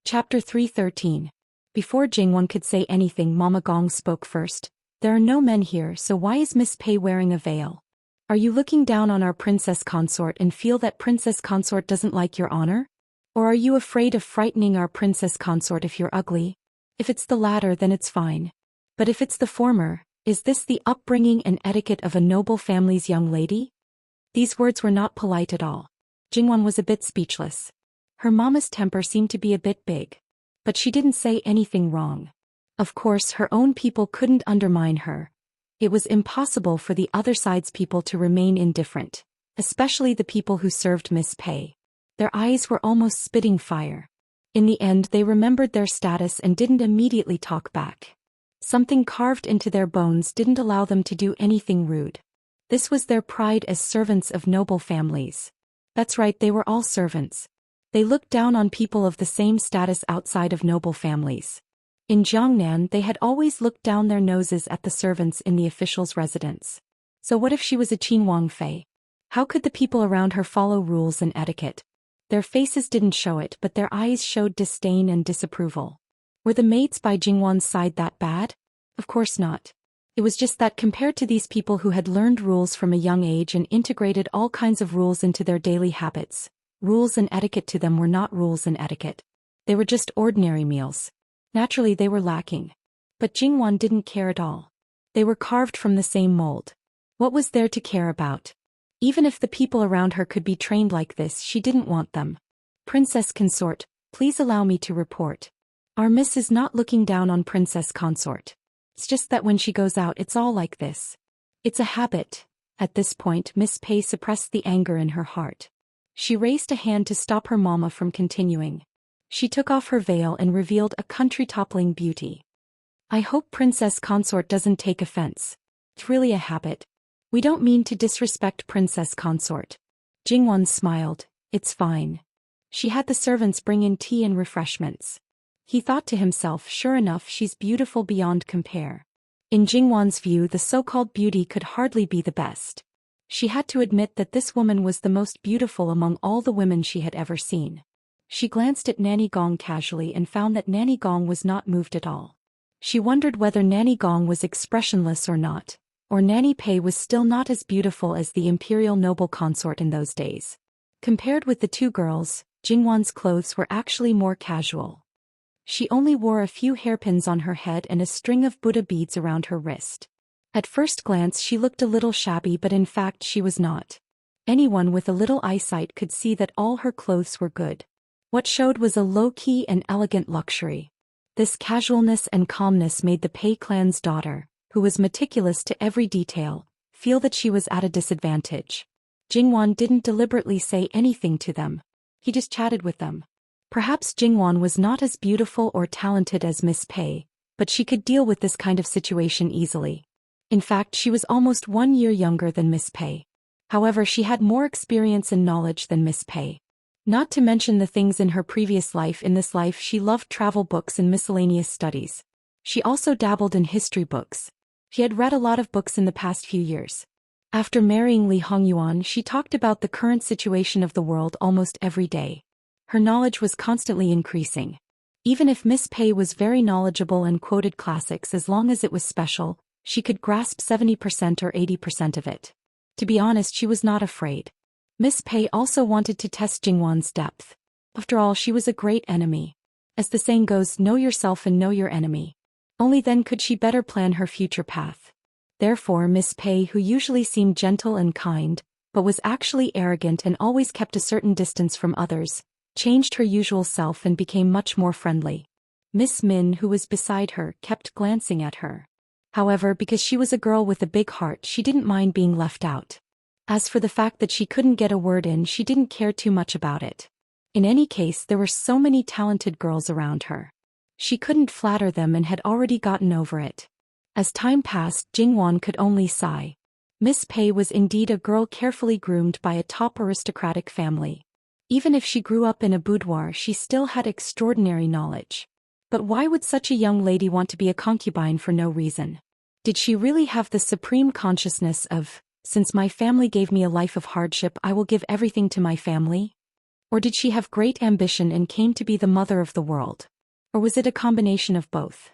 Chapter 313. Before Jingwon could say anything, Mama Gong spoke first. There are no men here, so why is Miss Pei wearing a veil? Are you looking down on our princess consort and feel that princess consort doesn't like your honor? Or are you afraid of frightening our princess consort if you're ugly? If it's the latter, then it's fine. But if it's the former, is this the upbringing and etiquette of a noble family's young lady? These words were not polite at all. Jingwon was a bit speechless. Her mama's temper seemed to be a bit big. But she didn't say anything wrong. Of course, her own people couldn't undermine her. It was impossible for the other side's people to remain indifferent, especially the people who served Miss Pei. Their eyes were almost spitting fire. In the end, they remembered their status and didn't immediately talk back. Something carved into their bones didn't allow them to do anything rude. This was their pride as servants of noble families. That's right, they were all servants. They looked down on people of the same status outside of noble families. In Jiangnan, they had always looked down their noses at the servants in the official's residence. So what if she was a Qin Wang Fei? How could the people around her follow rules and etiquette? Their faces didn't show it, but their eyes showed disdain and disapproval. Were the maids by Jingwan's side that bad? Of course not. It was just that compared to these people who had learned rules from a young age and integrated all kinds of rules into their daily habits, rules and etiquette to them were not rules and etiquette. They were just ordinary meals. Naturally, they were lacking. But Jingwan didn't care at all. They were carved from the same mold. What was there to care about? Even if the people around her could be trained like this, she didn't want them. Princess Consort, please allow me to report. Our miss is not looking down on Princess Consort. It's just that when she goes out, it's all like this. It's a habit. At this point, Miss Pei suppressed the anger in her heart. She raised a hand to stop her mama from continuing. She took off her veil and revealed a country-toppling beauty. I hope Princess Consort doesn't take offense. It's really a habit. We don't mean to disrespect Princess Consort. Jingwan smiled. It's fine. She had the servants bring in tea and refreshments. He thought to himself, sure enough, she's beautiful beyond compare. In Jingwan's view, the so-called beauty could hardly be the best. She had to admit that this woman was the most beautiful among all the women she had ever seen. She glanced at Nanny Gong casually and found that Nanny Gong was not moved at all. She wondered whether Nanny Gong was expressionless or not, or Nanny Pei was still not as beautiful as the imperial noble consort in those days. Compared with the two girls, Jingwan's clothes were actually more casual. She only wore a few hairpins on her head and a string of Buddha beads around her wrist. At first glance she looked a little shabby, but in fact she was not. Anyone with a little eyesight could see that all her clothes were good. What showed was a low-key and elegant luxury. This casualness and calmness made the Pei clan's daughter, who was meticulous to every detail, feel that she was at a disadvantage. Jingwan didn't deliberately say anything to them. He just chatted with them. Perhaps Jingwan was not as beautiful or talented as Miss Pei, but she could deal with this kind of situation easily. In fact, she was almost 1 year younger than Miss Pei. However, she had more experience and knowledge than Miss Pei. Not to mention the things in her previous life. In this life she loved travel books and miscellaneous studies. She also dabbled in history books. She had read a lot of books in the past few years. After marrying Li Hongyuan, she talked about the current situation of the world almost every day. Her knowledge was constantly increasing. Even if Miss Pei was very knowledgeable and quoted classics, as long as it was special, she could grasp 70% or 80% of it. To be honest, she was not afraid. Miss Pei also wanted to test Jingwan's depth. After all, she was a great enemy. As the saying goes, know yourself and know your enemy. Only then could she better plan her future path. Therefore, Miss Pei, who usually seemed gentle and kind, but was actually arrogant and always kept a certain distance from others, changed her usual self and became much more friendly. Miss Min, who was beside her, kept glancing at her. However, because she was a girl with a big heart, she didn't mind being left out. As for the fact that she couldn't get a word in, she didn't care too much about it. In any case, there were so many talented girls around her. She couldn't flatter them and had already gotten over it. As time passed, Jingwan could only sigh. Miss Pei was indeed a girl carefully groomed by a top aristocratic family. Even if she grew up in a boudoir, she still had extraordinary knowledge. But why would such a young lady want to be a concubine for no reason? Did she really have the supreme consciousness of, since my family gave me a life of hardship, I will give everything to my family? Or did she have great ambition and came to be the mother of the world? Or was it a combination of both?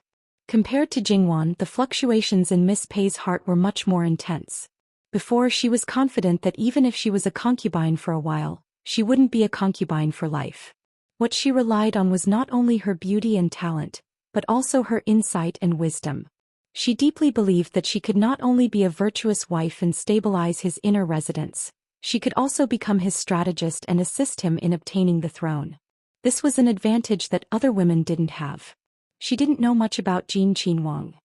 Compared to Jingwan, the fluctuations in Miss Pei's heart were much more intense. Before, she was confident that even if she was a concubine for a while, she wouldn't be a concubine for life. What she relied on was not only her beauty and talent, but also her insight and wisdom. She deeply believed that she could not only be a virtuous wife and stabilize his inner residence, she could also become his strategist and assist him in obtaining the throne. This was an advantage that other women didn't have. She didn't know much about Jin Qinhuang.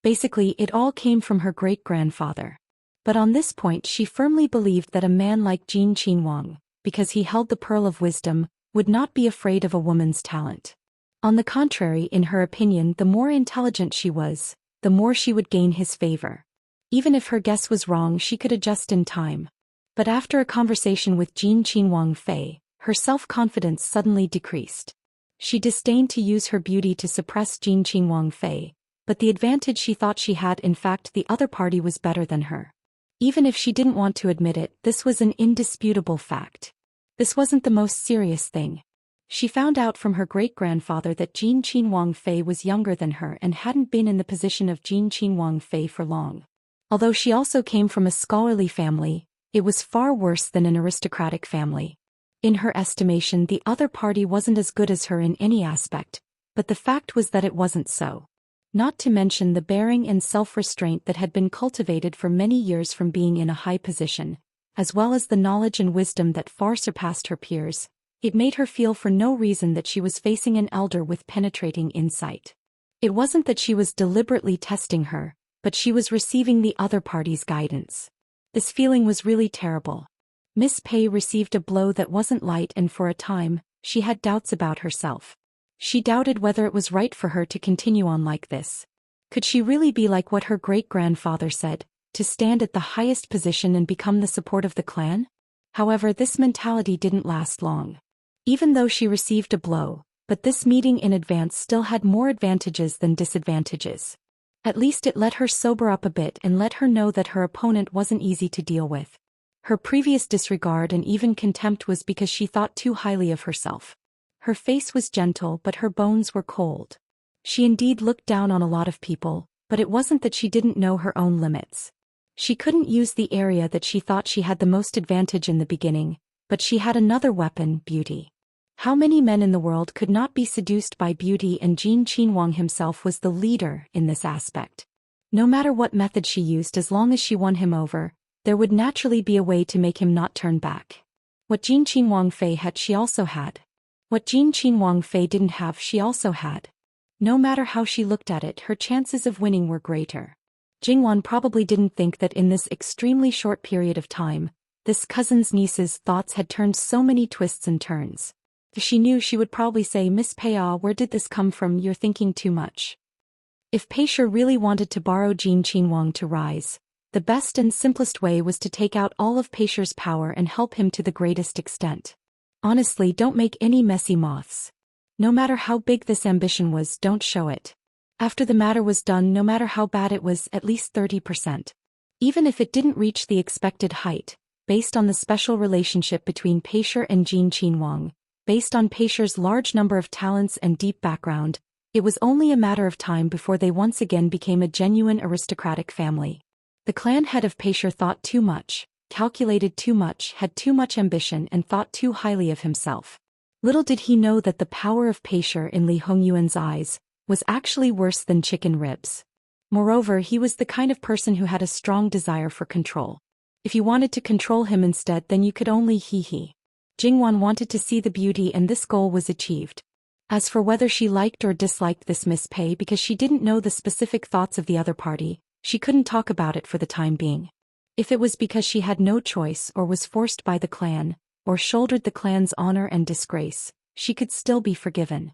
Basically, it all came from her great-grandfather. But on this point she firmly believed that a man like Jin Qinhuang, because he held the pearl of wisdom, would not be afraid of a woman's talent. On the contrary, in her opinion, the more intelligent she was, the more she would gain his favor. Even if her guess was wrong, she could adjust in time. But after a conversation with Jin Qinhuang Fei, her self-confidence suddenly decreased. She disdained to use her beauty to suppress Jin Qinhuang Fei, but the advantage she thought she had, in fact, the other party was better than her. Even if she didn't want to admit it, this was an indisputable fact. This wasn't the most serious thing. She found out from her great-grandfather that Jin Qinhuang Fei was younger than her and hadn't been in the position of Jin Qinhuang Fei for long. Although she also came from a scholarly family, it was far worse than an aristocratic family. In her estimation, the other party wasn't as good as her in any aspect, but the fact was that it wasn't so. Not to mention the bearing and self-restraint that had been cultivated for many years from being in a high position, as well as the knowledge and wisdom that far surpassed her peers. It made her feel for no reason that she was facing an elder with penetrating insight. It wasn't that she was deliberately testing her, but she was receiving the other party's guidance. This feeling was really terrible. Miss Pei received a blow that wasn't light, and for a time, she had doubts about herself. She doubted whether it was right for her to continue on like this. Could she really be like what her great-grandfather said, to stand at the highest position and become the support of the clan? However, this mentality didn't last long. Even though she received a blow, but this meeting in advance still had more advantages than disadvantages. At least it let her sober up a bit and let her know that her opponent wasn't easy to deal with. Her previous disregard and even contempt was because she thought too highly of herself. Her face was gentle, but her bones were cold. She indeed looked down on a lot of people, but it wasn't that she didn't know her own limits. She couldn't use the area that she thought she had the most advantage in the beginning, but she had another weapon, beauty. How many men in the world could not be seduced by beauty, and Jin Qinhuang himself was the leader in this aspect. No matter what method she used, as long as she won him over, there would naturally be a way to make him not turn back. What Jin Qinhuang Fei had, she also had. What Jin Qinhuang Fei didn't have, she also had. No matter how she looked at it, her chances of winning were greater. Jingwan probably didn't think that in this extremely short period of time, this cousin's niece's thoughts had turned so many twists and turns. If she knew, she would probably say, "Miss Pei, where did this come from? You're thinking too much." If Pei really wanted to borrow Jin Qinhuang to rise, the best and simplest way was to take out all of Pei's power and help him to the greatest extent. Honestly, don't make any messy moths. No matter how big this ambition was, don't show it. After the matter was done, no matter how bad it was, at least 30%. Even if it didn't reach the expected height, based on the special relationship between Pei and Jin Qinhuang, based on Pei's large number of talents and deep background, it was only a matter of time before they once again became a genuine aristocratic family. The clan head of Pei thought too much, calculated too much, had too much ambition, and thought too highly of himself. Little did he know that the power of Pei in Li Hongyuan's eyes was actually worse than chicken ribs. Moreover, he was the kind of person who had a strong desire for control. If you wanted to control him instead, then you could only he. Jingwan wanted to see the beauty, and this goal was achieved. As for whether she liked or disliked this Miss Pei, because she didn't know the specific thoughts of the other party, she couldn't talk about it for the time being. If it was because she had no choice or was forced by the clan, or shouldered the clan's honor and disgrace, she could still be forgiven.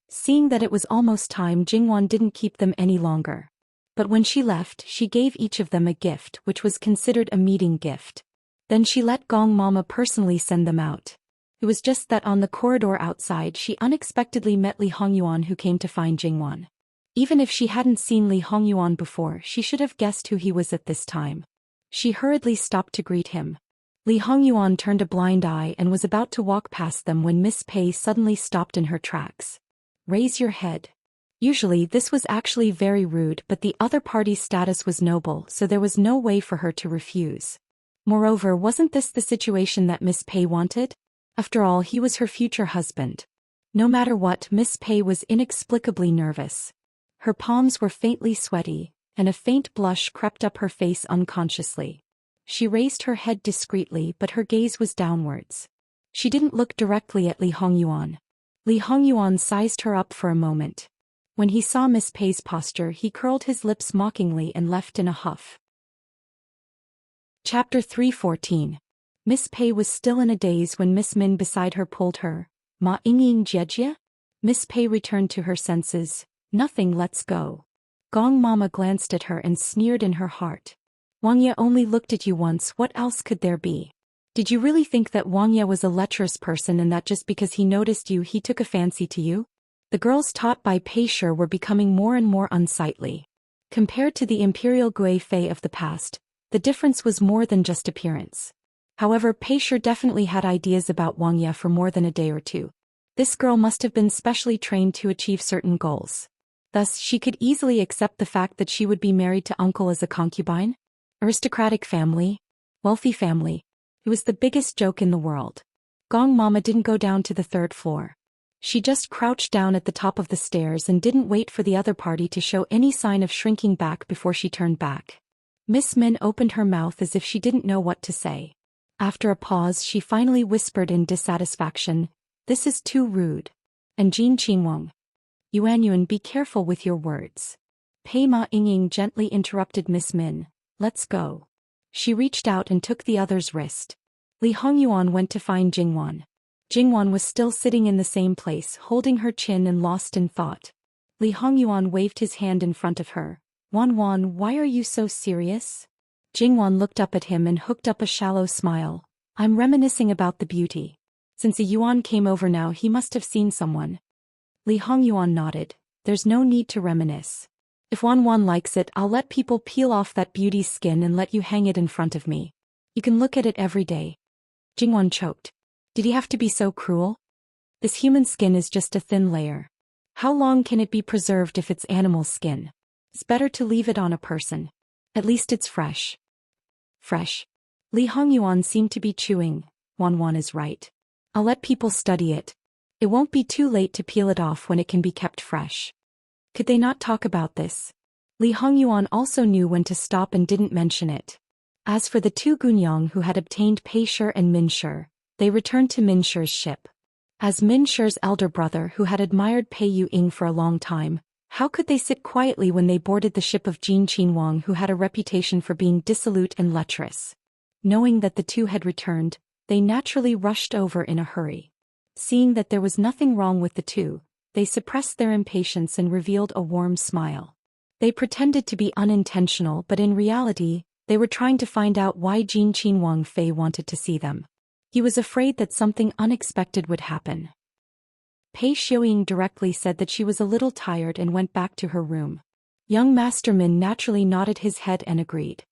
Seeing that it was almost time, Jingwan didn't keep them any longer. But when she left, she gave each of them a gift, which was considered a meeting gift. Then she let Gong Mama personally send them out. It was just that on the corridor outside she unexpectedly met Li Hongyuan, who came to find Jingwan. Even if she hadn't seen Li Hongyuan before, she should have guessed who he was at this time. She hurriedly stopped to greet him. Li Hongyuan turned a blind eye and was about to walk past them when Miss Pei suddenly stopped in her tracks. Raise your head. Usually this was actually very rude, but the other party's status was noble, so there was no way for her to refuse. Moreover, wasn't this the situation that Miss Pei wanted? After all, he was her future husband. No matter what, Miss Pei was inexplicably nervous. Her palms were faintly sweaty, and a faint blush crept up her face unconsciously. She raised her head discreetly, but her gaze was downwards. She didn't look directly at Li Hongyuan. Li Hongyuan sized her up for a moment. When he saw Miss Pei's posture, he curled his lips mockingly and left in a huff. Chapter 314. Miss Pei was still in a daze when Miss Min beside her pulled her. Ma Yingying Jiejie? Miss Pei returned to her senses. Nothing, let's go. Gong Mama glanced at her and sneered in her heart. Wang Ye only looked at you once, what else could there be? Did you really think that Wang Ye was a lecherous person and that just because he noticed you he took a fancy to you? The girls taught by Pei Shi were becoming more and more unsightly. Compared to the imperial Gui Fei of the past, the difference was more than just appearance. However, Pei Shi definitely had ideas about Wang Ye for more than a day or two. This girl must have been specially trained to achieve certain goals. Thus, she could easily accept the fact that she would be married to uncle as a concubine. Aristocratic family. Wealthy family. It was the biggest joke in the world. Gong Mama didn't go down to the third floor. She just crouched down at the top of the stairs and didn't wait for the other party to show any sign of shrinking back before she turned back. Miss Min opened her mouth as if she didn't know what to say. After a pause, she finally whispered in dissatisfaction, "This is too rude." And Jin Qinwang. Yuanyuan, be careful with your words. Pei Ma Yingying gently interrupted Miss Min. Let's go. She reached out and took the other's wrist. Li Hongyuan went to find Jingwan. Jingwan was still sitting in the same place, holding her chin and lost in thought. Li Hongyuan waved his hand in front of her. Wan Wan, why are you so serious? Jingwan looked up at him and hooked up a shallow smile. I'm reminiscing about the beauty. Since a Yuan came over now, he must have seen someone. Li Hongyuan nodded. There's no need to reminisce. If Wan Wan likes it, I'll let people peel off that beauty's skin and let you hang it in front of me. You can look at it every day. Jingwan choked. Did he have to be so cruel? This human skin is just a thin layer. How long can it be preserved if it's animal skin? It's better to leave it on a person. At least it's fresh. Fresh. Li Hongyuan seemed to be chewing. Wan Wan is right. I'll let people study it. It won't be too late to peel it off when it can be kept fresh. Could they not talk about this? Li Hongyuan also knew when to stop and didn't mention it. As for the two Gunyang who had obtained Pei Shi and Min Shi, they returned to Min Shi's ship. As Min Shi's elder brother who had admired Pei Yu-ing for a long time, how could they sit quietly when they boarded the ship of Jin Qinwang, who had a reputation for being dissolute and lecherous? Knowing that the two had returned, they naturally rushed over in a hurry. Seeing that there was nothing wrong with the two, they suppressed their impatience and revealed a warm smile. They pretended to be unintentional, but in reality, they were trying to find out why Jin Qinwang Fei wanted to see them. He was afraid that something unexpected would happen. Pei Xiuying directly said that she was a little tired and went back to her room. Young Master Min naturally nodded his head and agreed.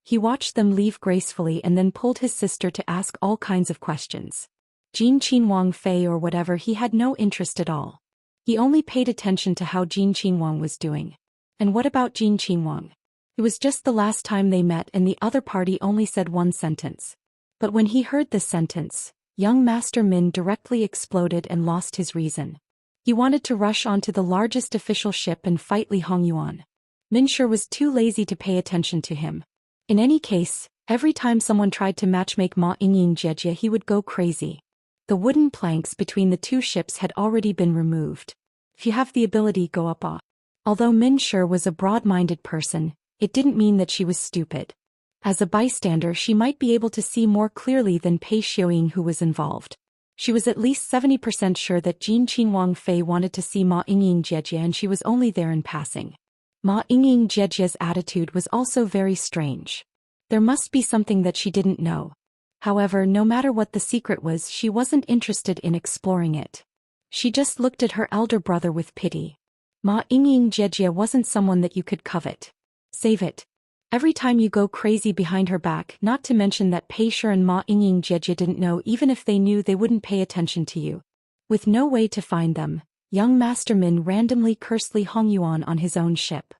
He watched them leave gracefully and then pulled his sister to ask all kinds of questions. Jin Qinwang Fei or whatever, he had no interest at all. He only paid attention to how Jin Qinwang was doing. And what about Jin Qinwang? It was just the last time they met and the other party only said one sentence. But when he heard this sentence, young Master Min directly exploded and lost his reason. He wanted to rush onto the largest official ship and fight Li Hongyuan. Min Shi was too lazy to pay attention to him. In any case, every time someone tried to matchmake Ma Yingying Jiejie, he would go crazy. The wooden planks between the two ships had already been removed. If you have the ability, go up. Although Min Shi was a broad-minded person, it didn't mean that she was stupid. As a bystander, she might be able to see more clearly than Pei Xiuying, who was involved. She was at least 70% sure that Jin Qinwang Fei wanted to see Ma Yingying Jiejie, and she was only there in passing. Ma Yingying Jiejie's attitude was also very strange. There must be something that she didn't know. However, no matter what the secret was, she wasn't interested in exploring it. She just looked at her elder brother with pity. Ma Yingying Jiejie wasn't someone that you could covet. Save it. Every time you go crazy behind her back, not to mention that Pei Shi and Ma Yingying Jie didn't know, even if they knew they wouldn't pay attention to you. With no way to find them, young Master Min randomly cursed Li Hongyuan on his own ship.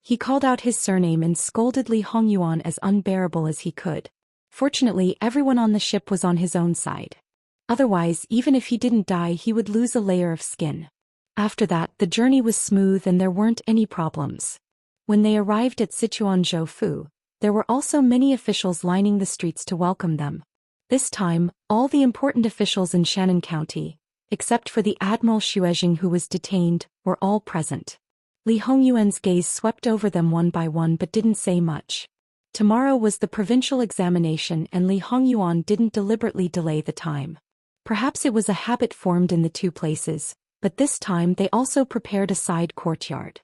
He called out his surname and scolded Li Hongyuan as unbearable as he could. Fortunately, everyone on the ship was on his own side. Otherwise, even if he didn't die, he would lose a layer of skin. After that, the journey was smooth and there weren't any problems. When they arrived at Sichuan Zhoufu, there were also many officials lining the streets to welcome them. This time, all the important officials in Shannon County, except for the Admiral Xuezheng who was detained, were all present. Li Hongyuan's gaze swept over them one by one but didn't say much. Tomorrow was the provincial examination and Li Hongyuan didn't deliberately delay the time. Perhaps it was a habit formed in the two places, but this time they also prepared a side courtyard.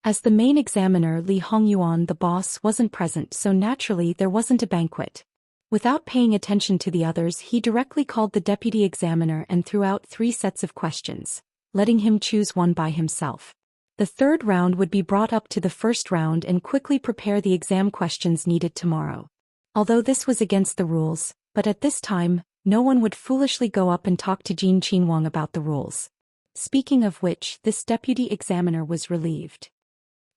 As the main examiner, Li Hongyuan, the boss, wasn't present, so naturally there wasn't a banquet. Without paying attention to the others, he directly called the deputy examiner and threw out 3 sets of questions, letting him choose one by himself. The third round would be brought up to the first round and quickly prepare the exam questions needed tomorrow. Although this was against the rules, but at this time, no one would foolishly go up and talk to Jin Qinhuang about the rules. Speaking of which, this deputy examiner was relieved.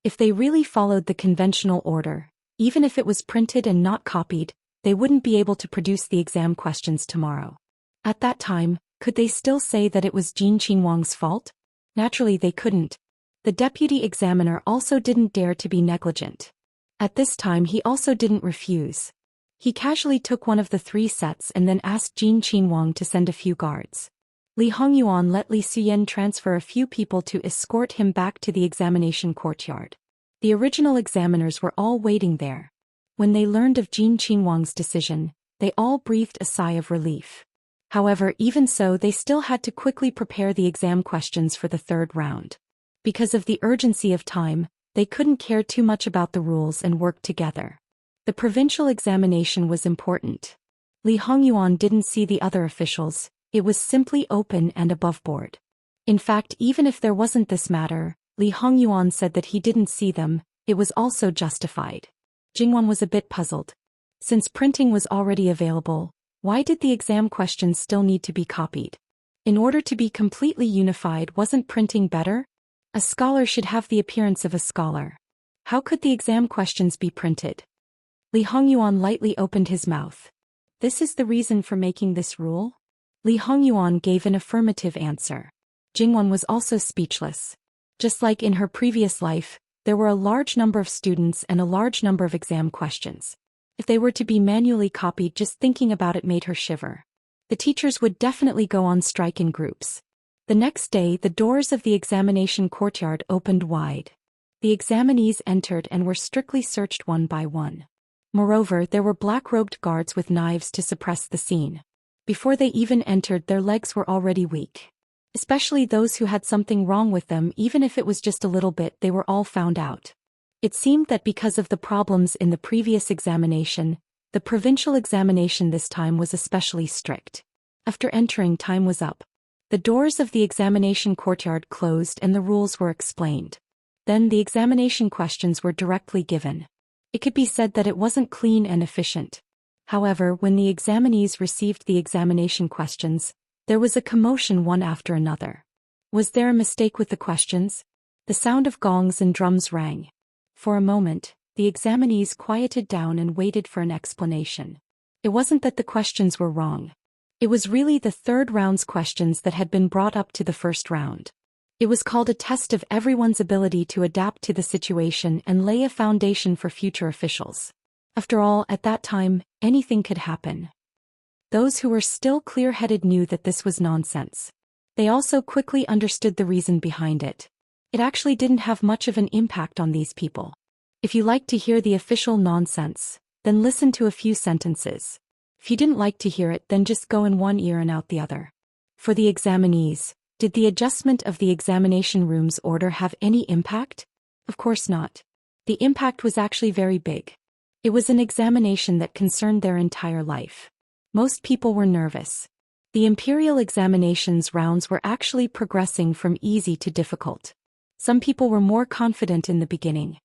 If they really followed the conventional order, even if it was printed and not copied, they wouldn't be able to produce the exam questions tomorrow. At that time, could they still say that it was Jin Qinhuang's fault? Naturally they couldn't. The deputy examiner also didn't dare to be negligent. At this time he also didn't refuse. He casually took one of the 3 sets and then asked Jin Qinhuang to send a few guards. Li Hongyuan let Li Suyen transfer a few people to escort him back to the examination courtyard. The original examiners were all waiting there. When they learned of Jin Qinhuang's decision, they all breathed a sigh of relief. However, even so, they still had to quickly prepare the exam questions for the third round. Because of the urgency of time, they couldn't care too much about the rules and worked together. The provincial examination was important. Li Hongyuan didn't see the other officials. It was simply open and above board. In fact, even if there wasn't this matter, Li Hongyuan said that he didn't see them, it was also justified. Jingwan was a bit puzzled. Since printing was already available, why did the exam questions still need to be copied? In order to be completely unified, wasn't printing better? A scholar should have the appearance of a scholar. How could the exam questions be printed? Li Hongyuan lightly opened his mouth. This is the reason for making this rule? Li Hongyuan gave an affirmative answer. Jingwan was also speechless. Just like in her previous life, there were a large number of students and a large number of exam questions. If they were to be manually copied, just thinking about it made her shiver. The teachers would definitely go on strike in groups. The next day, the doors of the examination courtyard opened wide. The examinees entered and were strictly searched one by one. Moreover, there were black-robed guards with knives to suppress the scene. Before they even entered, their legs were already weak. Especially those who had something wrong with them, even if it was just a little bit, they were all found out. It seemed that because of the problems in the previous examination, the provincial examination this time was especially strict. After entering, time was up. The doors of the examination courtyard closed and the rules were explained. Then the examination questions were directly given. It could be said that it wasn't clean and efficient. However, when the examinees received the examination questions, there was a commotion one after another. Was there a mistake with the questions? The sound of gongs and drums rang. For a moment, the examinees quieted down and waited for an explanation. It wasn't that the questions were wrong. It was really the third round's questions that had been brought up to the first round. It was called a test of everyone's ability to adapt to the situation and lay a foundation for future officials. After all, at that time, anything could happen. Those who were still clear-headed knew that this was nonsense. They also quickly understood the reason behind it. It actually didn't have much of an impact on these people. If you like to hear the official nonsense, then listen to a few sentences. If you didn't like to hear it, then just go in one ear and out the other. For the examinees, did the adjustment of the examination room's order have any impact? Of course not. The impact was actually very big. It was an examination that concerned their entire life. Most people were nervous. The imperial examinations rounds were actually progressing from easy to difficult. Some people were more confident in the beginning.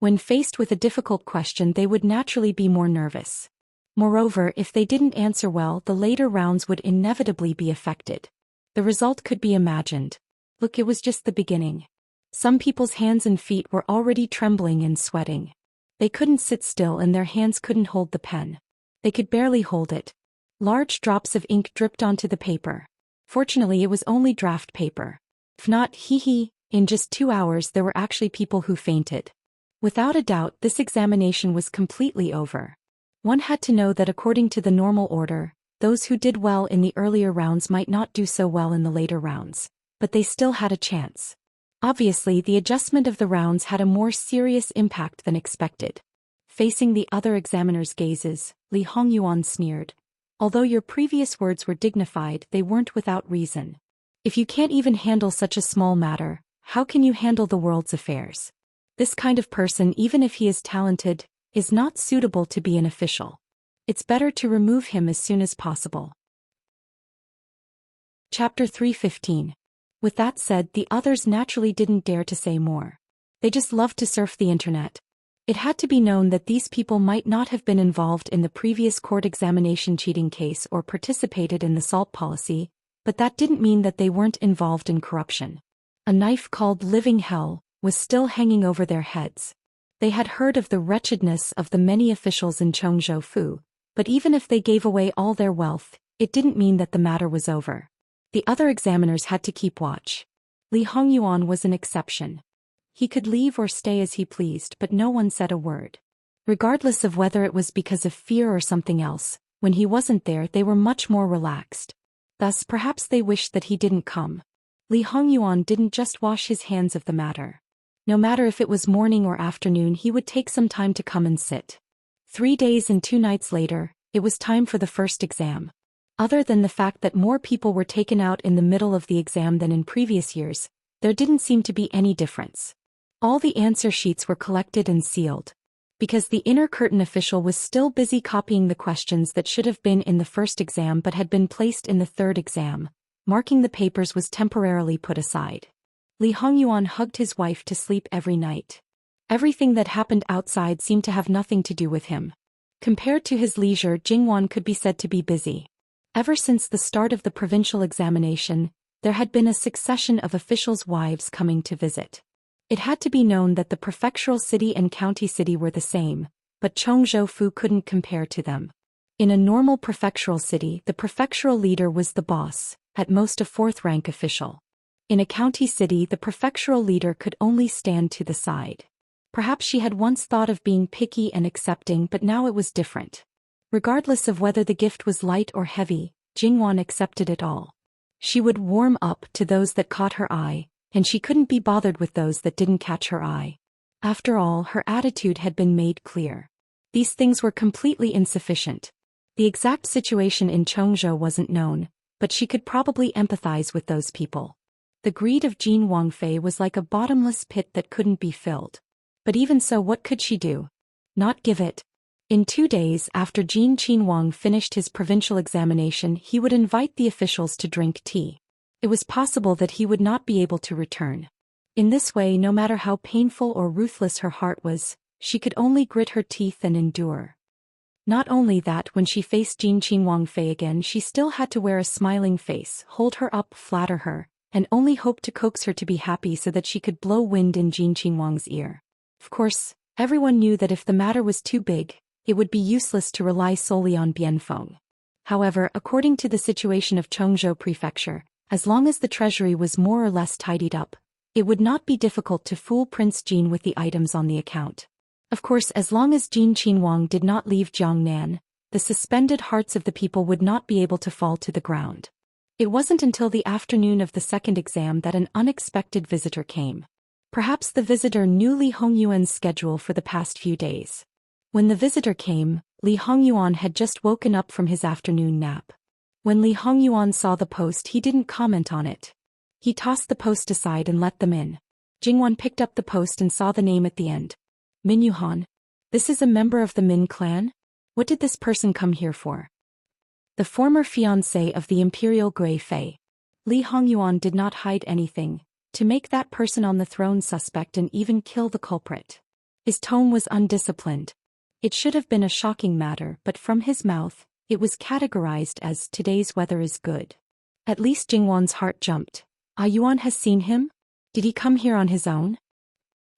When faced with a difficult question, they would naturally be more nervous. Moreover, if they didn't answer well, the later rounds would inevitably be affected. The result could be imagined. Look, it was just the beginning. Some people's hands and feet were already trembling and sweating. They couldn't sit still and their hands couldn't hold the pen. They could barely hold it. Large drops of ink dripped onto the paper. Fortunately, it was only draft paper. If not, in just 2 hours there were actually people who fainted. Without a doubt, this examination was completely over. One had to know that according to the normal order, those who did well in the earlier rounds might not do so well in the later rounds, but they still had a chance. Obviously, the adjustment of the rounds had a more serious impact than expected. Facing the other examiner's gazes, Li Hongyuan sneered. Although your previous words were dignified, they weren't without reason. If you can't even handle such a small matter, how can you handle the world's affairs? This kind of person, even if he is talented, is not suitable to be an official. It's better to remove him as soon as possible. Chapter 315. With that said, the others naturally didn't dare to say more. They just loved to surf the internet. It had to be known that these people might not have been involved in the previous court examination cheating case or participated in the SALT policy, but that didn't mean that they weren't involved in corruption. A knife called living hell was still hanging over their heads. They had heard of the wretchedness of the many officials in Chongzhou, but even if they gave away all their wealth, it didn't mean that the matter was over. The other examiners had to keep watch. Li Hongyuan was an exception. He could leave or stay as he pleased, but no one said a word. Regardless of whether it was because of fear or something else, when he wasn't there they were much more relaxed. Thus perhaps they wished that he didn't come. Li Hongyuan didn't just wash his hands of the matter. No matter if it was morning or afternoon, he would take some time to come and sit. 3 days and 2 nights later, it was time for the first exam. Other than the fact that more people were taken out in the middle of the exam than in previous years, there didn't seem to be any difference. All the answer sheets were collected and sealed. Because the inner curtain official was still busy copying the questions that should have been in the first exam but had been placed in the third exam, marking the papers was temporarily put aside. Li Hongyuan hugged his wife to sleep every night. Everything that happened outside seemed to have nothing to do with him. Compared to his leisure, Jingwan could be said to be busy. Ever since the start of the provincial examination, there had been a succession of officials' wives coming to visit. It had to be known that the prefectural city and county city were the same, but Chongzhou couldn't compare to them. In a normal prefectural city, the prefectural leader was the boss, at most a 4th-rank official. In a county city, the prefectural leader could only stand to the side. Perhaps she had once thought of being picky and accepting, but now it was different. Regardless of whether the gift was light or heavy, Jingwan accepted it all. She would warm up to those that caught her eye, and she couldn't be bothered with those that didn't catch her eye. After all, her attitude had been made clear. These things were completely insufficient. The exact situation in Chongzhou wasn't known, but she could probably empathize with those people. The greed of Jin Wangfei was like a bottomless pit that couldn't be filled. But even so, what could she do? Not give it. In 2 days after Jin Qinhuang finished his provincial examination, he would invite the officials to drink tea. It was possible that he would not be able to return. In this way, no matter how painful or ruthless her heart was, she could only grit her teeth and endure. Not only that, when she faced Jin Qinhuang again, she still had to wear a smiling face, hold her up, flatter her, and only hope to coax her to be happy so that she could blow wind in Jin Qinhuang's ear. Of course, everyone knew that if the matter was too big, it would be useless to rely solely on Bianfeng. However, according to the situation of Chongzhou Prefecture, as long as the treasury was more or less tidied up, it would not be difficult to fool Prince Jin with the items on the account. Of course, as long as Jin Qinhuang did not leave Jiangnan, the suspended hearts of the people would not be able to fall to the ground. It wasn't until the afternoon of the second exam that an unexpected visitor came. Perhaps the visitor knew Li Hongyuan's schedule for the past few days. When the visitor came, Li Hongyuan had just woken up from his afternoon nap. When Li Hongyuan saw the post, he didn't comment on it. He tossed the post aside and let them in. Jingwan picked up the post and saw the name at the end. Min Yuhan. This is a member of the Min clan? What did this person come here for? The former fiancé of the Imperial Grey Fei. Li Hongyuan did not hide anything, to make that person on the throne suspect and even kill the culprit. His tone was undisciplined. It should have been a shocking matter, but from his mouth, it was categorized as today's weather is good. At least Jingwan's heart jumped. Ah Yuan has seen him? Did he come here on his own?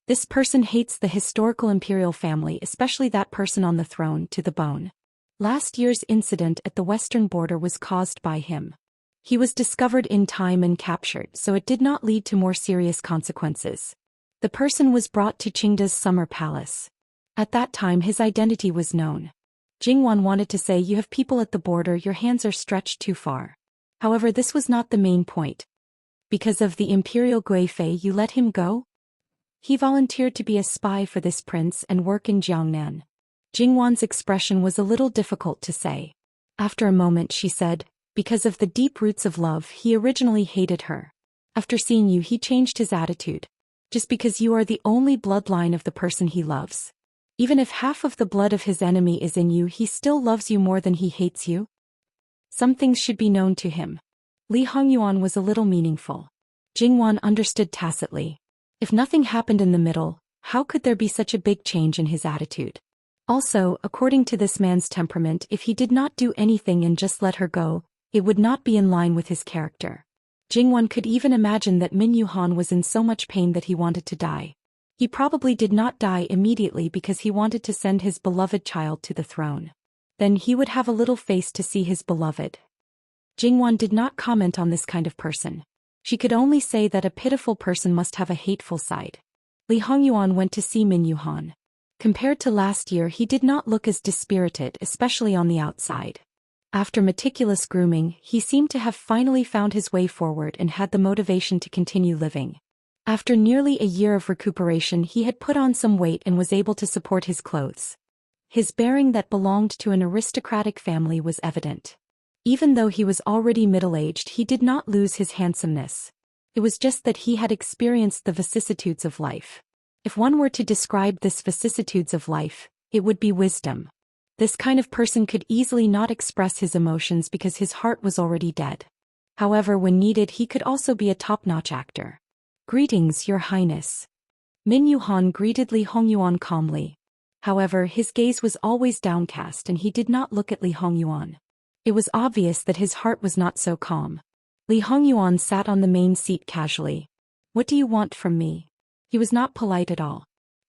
This person hates the historical imperial family, especially that person on the throne, to the bone. Last year's incident at the western border was caused by him. He was discovered in time and captured, so it did not lead to more serious consequences. The person was brought to Qingda's summer palace. At that time his identity was known. Jingwan wanted to say, you have people at the border, your hands are stretched too far. However, this was not the main point. Because of the imperial Guifei you let him go? He volunteered to be a spy for this prince and work in Jiangnan. Jingwan's expression was a little difficult to say. After a moment she said, because of the deep roots of love he originally hated her. After seeing you he changed his attitude. Just because you are the only bloodline of the person he loves. Even if half of the blood of his enemy is in you, he still loves you more than he hates you. Some things should be known to him. Li Hongyuan was a little meaningful. Jingwan understood tacitly. If nothing happened in the middle, how could there be such a big change in his attitude? Also, according to this man's temperament, if he did not do anything and just let her go, it would not be in line with his character. Jingwan could even imagine that Min Yuhan was in so much pain that he wanted to die. He probably did not die immediately because he wanted to send his beloved child to the throne. Then he would have a little face to see his beloved. Jingwan did not comment on this kind of person. She could only say that a pitiful person must have a hateful side. Li Hongyuan went to see Min Yuhan. Compared to last year he did not look as dispirited, especially on the outside. After meticulous grooming, he seemed to have finally found his way forward and had the motivation to continue living. After nearly a year of recuperation he had put on some weight and was able to support his clothes. His bearing that belonged to an aristocratic family was evident. Even though he was already middle-aged he did not lose his handsomeness. It was just that he had experienced the vicissitudes of life. If one were to describe this vicissitudes of life, it would be wisdom. This kind of person could easily not express his emotions because his heart was already dead. However, when needed he could also be a top-notch actor. Greetings, Your Highness. Min Yuhan greeted Li Hongyuan calmly. However, his gaze was always downcast and he did not look at Li Hongyuan. It was obvious that his heart was not so calm. Li Hongyuan sat on the main seat casually. What do you want from me? He was not polite at all.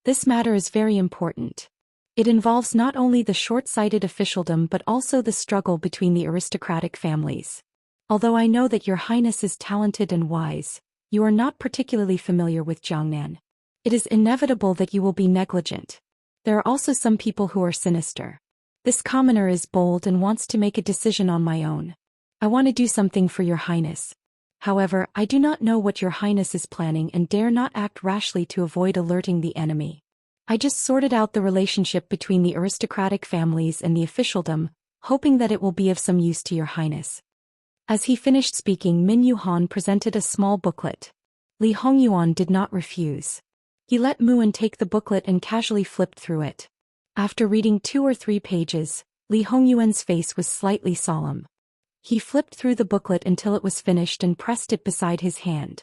This matter is very important. It involves not only the short-sighted officialdom but also the struggle between the aristocratic families. Although I know that Your Highness is talented and wise, you are not particularly familiar with Jiangnan. It is inevitable that you will be negligent. There are also some people who are sinister. This commoner is bold and wants to make a decision on my own. I want to do something for Your Highness. However, I do not know what Your Highness is planning and dare not act rashly to avoid alerting the enemy. I just sorted out the relationship between the aristocratic families and the officialdom, hoping that it will be of some use to Your Highness. As he finished speaking, Min Yuhan presented a small booklet. Li Hongyuan did not refuse. He let Muan take the booklet and casually flipped through it. After reading 2 or 3 pages, Li Hongyuan's face was slightly solemn. He flipped through the booklet until it was finished and pressed it beside his hand.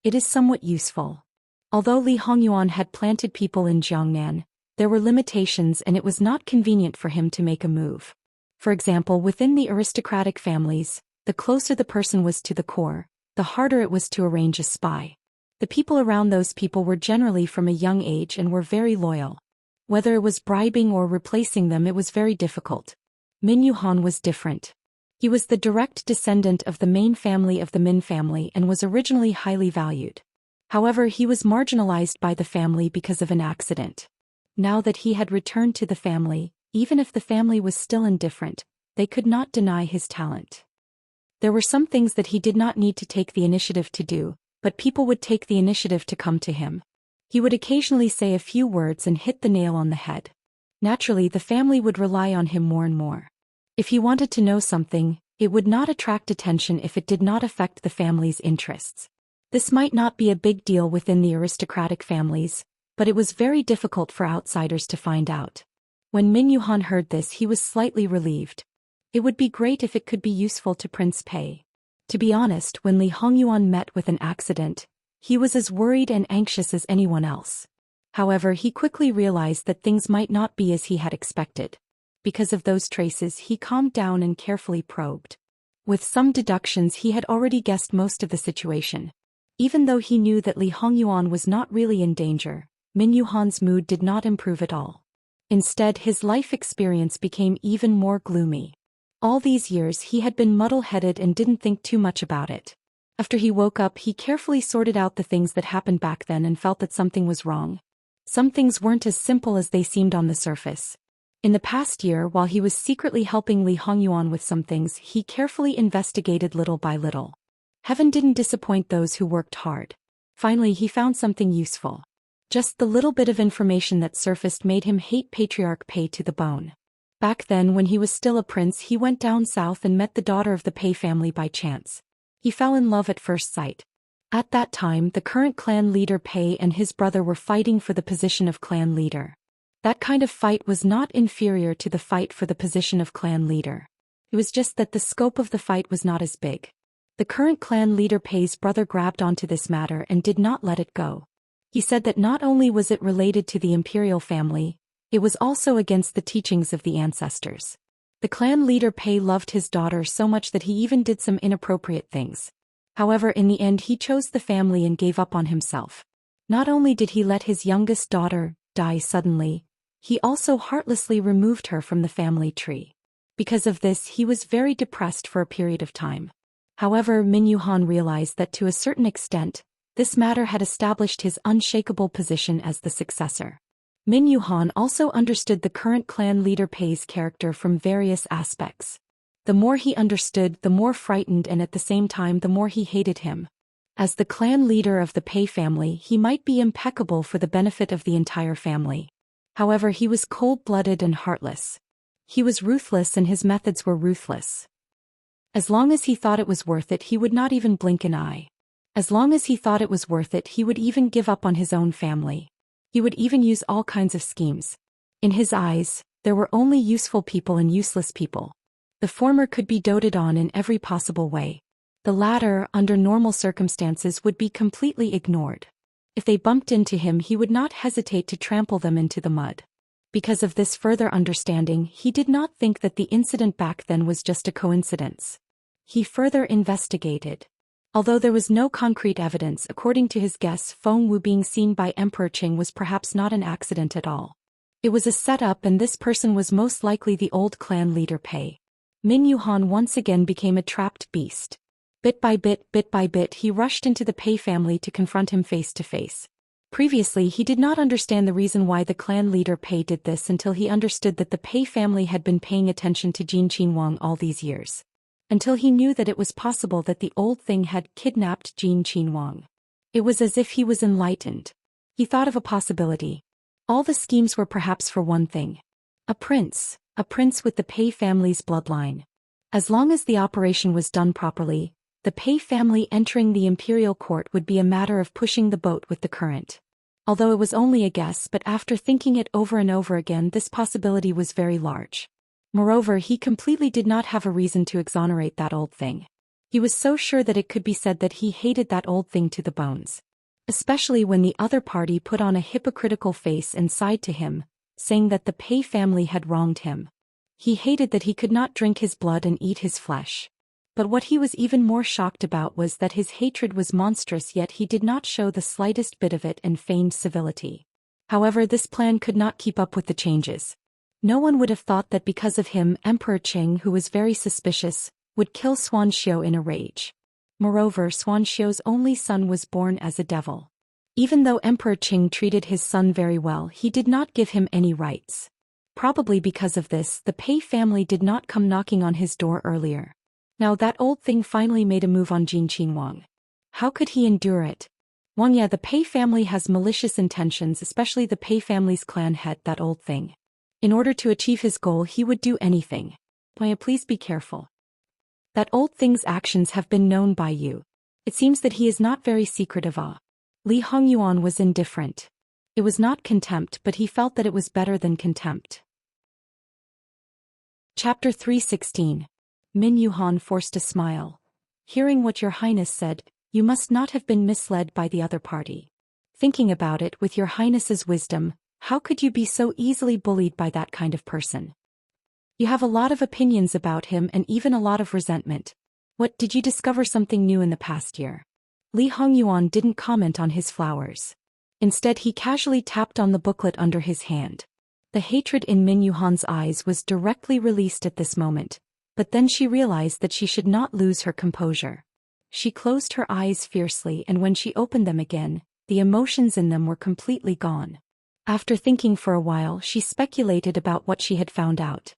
It is somewhat useful. Although Li Hongyuan had planted people in Jiangnan, there were limitations and it was not convenient for him to make a move. For example, within the aristocratic families, the closer the person was to the core, the harder it was to arrange a spy. The people around those people were generally from a young age and were very loyal. Whether it was bribing or replacing them, it was very difficult. Min Yuhan was different. He was the direct descendant of the main family of the Min family and was originally highly valued. However, he was marginalized by the family because of an accident. Now that he had returned to the family, even if the family was still indifferent, they could not deny his talent. There were some things that he did not need to take the initiative to do, but people would take the initiative to come to him. He would occasionally say a few words and hit the nail on the head. Naturally, the family would rely on him more and more. If he wanted to know something, it would not attract attention if it did not affect the family's interests. This might not be a big deal within the aristocratic families, but it was very difficult for outsiders to find out. When Min Yuhan heard this, he was slightly relieved. It would be great if it could be useful to Prince Pei. To be honest, when Li Hongyuan met with an accident, he was as worried and anxious as anyone else. However, he quickly realized that things might not be as he had expected. Because of those traces, he calmed down and carefully probed. With some deductions, he had already guessed most of the situation. Even though he knew that Li Hongyuan was not really in danger, Min Yuhan's mood did not improve at all. Instead, his life experience became even more gloomy. All these years he had been muddle-headed and didn't think too much about it. After he woke up, he carefully sorted out the things that happened back then and felt that something was wrong. Some things weren't as simple as they seemed on the surface. In the past year, while he was secretly helping Li Hongyuan with some things, he carefully investigated little by little. Heaven didn't disappoint those who worked hard. Finally, he found something useful. Just the little bit of information that surfaced made him hate Patriarch Pei to the bone. Back then, when he was still a prince, he went down south and met the daughter of the Pei family by chance. He fell in love at first sight. At that time, the current clan leader Pei and his brother were fighting for the position of clan leader. That kind of fight was not inferior to the fight for the position of clan leader. It was just that the scope of the fight was not as big. The current clan leader Pei's brother grabbed onto this matter and did not let it go. He said that not only was it related to the imperial family, it was also against the teachings of the ancestors. The clan leader Pei loved his daughter so much that he even did some inappropriate things. However, in the end he chose the family and gave up on himself. Not only did he let his youngest daughter die suddenly, he also heartlessly removed her from the family tree. Because of this, he was very depressed for a period of time. However, Min Yuhan realized that to a certain extent, this matter had established his unshakable position as the successor. Min Yuhan also understood the current clan leader Pei's character from various aspects. The more he understood, the more frightened and at the same time the more he hated him. As the clan leader of the Pei family, he might be impeccable for the benefit of the entire family. However, he was cold-blooded and heartless. He was ruthless and his methods were ruthless. As long as he thought it was worth it, he would not even blink an eye. As long as he thought it was worth it, he would even give up on his own family. He would even use all kinds of schemes. In his eyes, there were only useful people and useless people. The former could be doted on in every possible way. The latter, under normal circumstances, would be completely ignored. If they bumped into him, he would not hesitate to trample them into the mud. Because of this further understanding, he did not think that the incident back then was just a coincidence. He further investigated. Although there was no concrete evidence, according to his guess, Feng Wu being seen by Emperor Qing was perhaps not an accident at all. It was a setup, and this person was most likely the old clan leader Pei. Min Yuhan once again became a trapped beast. Bit by bit, he rushed into the Pei family to confront him face to face. Previously, he did not understand the reason why the clan leader Pei did this until he understood that the Pei family had been paying attention to Jin Qinhuang all these years. Until he knew that it was possible that the old thing had kidnapped Jin Qinhuang. It was as if he was enlightened. He thought of a possibility. All the schemes were perhaps for one thing. A prince with the Pei family's bloodline. As long as the operation was done properly, the Pei family entering the imperial court would be a matter of pushing the boat with the current. Although it was only a guess, but after thinking it over and over again, this possibility was very large. Moreover, he completely did not have a reason to exonerate that old thing. He was so sure that it could be said that he hated that old thing to the bones. Especially when the other party put on a hypocritical face and sighed to him, saying that the Pei family had wronged him. He hated that he could not drink his blood and eat his flesh. But what he was even more shocked about was that his hatred was monstrous, yet he did not show the slightest bit of it and feigned civility. However, this plan could not keep up with the changes. No one would have thought that because of him, Emperor Qing, who was very suspicious, would kill Xuan Xiu in a rage. Moreover, Xuan Xiu's only son was born as a devil. Even though Emperor Qing treated his son very well, he did not give him any rights. Probably because of this, the Pei family did not come knocking on his door earlier. Now that old thing finally made a move on Jin Qinhuang. How could he endure it? Wang, yeah, the Pei family has malicious intentions, especially the Pei family's clan head, that old thing. In order to achieve his goal, he would do anything. Maya, please be careful. That old thing's actions have been known by you. It seems that he is not very secretive. Li Hongyuan was indifferent. It was not contempt, but he felt that it was better than contempt. Chapter 316. Min Yuhan forced a smile. Hearing what your highness said, you must not have been misled by the other party. Thinking about it with your highness's wisdom, how could you be so easily bullied by that kind of person? You have a lot of opinions about him and even a lot of resentment. What, did you discover something new in the past year? Li Hongyuan didn't comment on his flowers. Instead he casually tapped on the booklet under his hand. The hatred in Min Yuhan's eyes was directly released at this moment, but then she realized that she should not lose her composure. She closed her eyes fiercely, and when she opened them again, the emotions in them were completely gone. After thinking for a while, she speculated about what she had found out.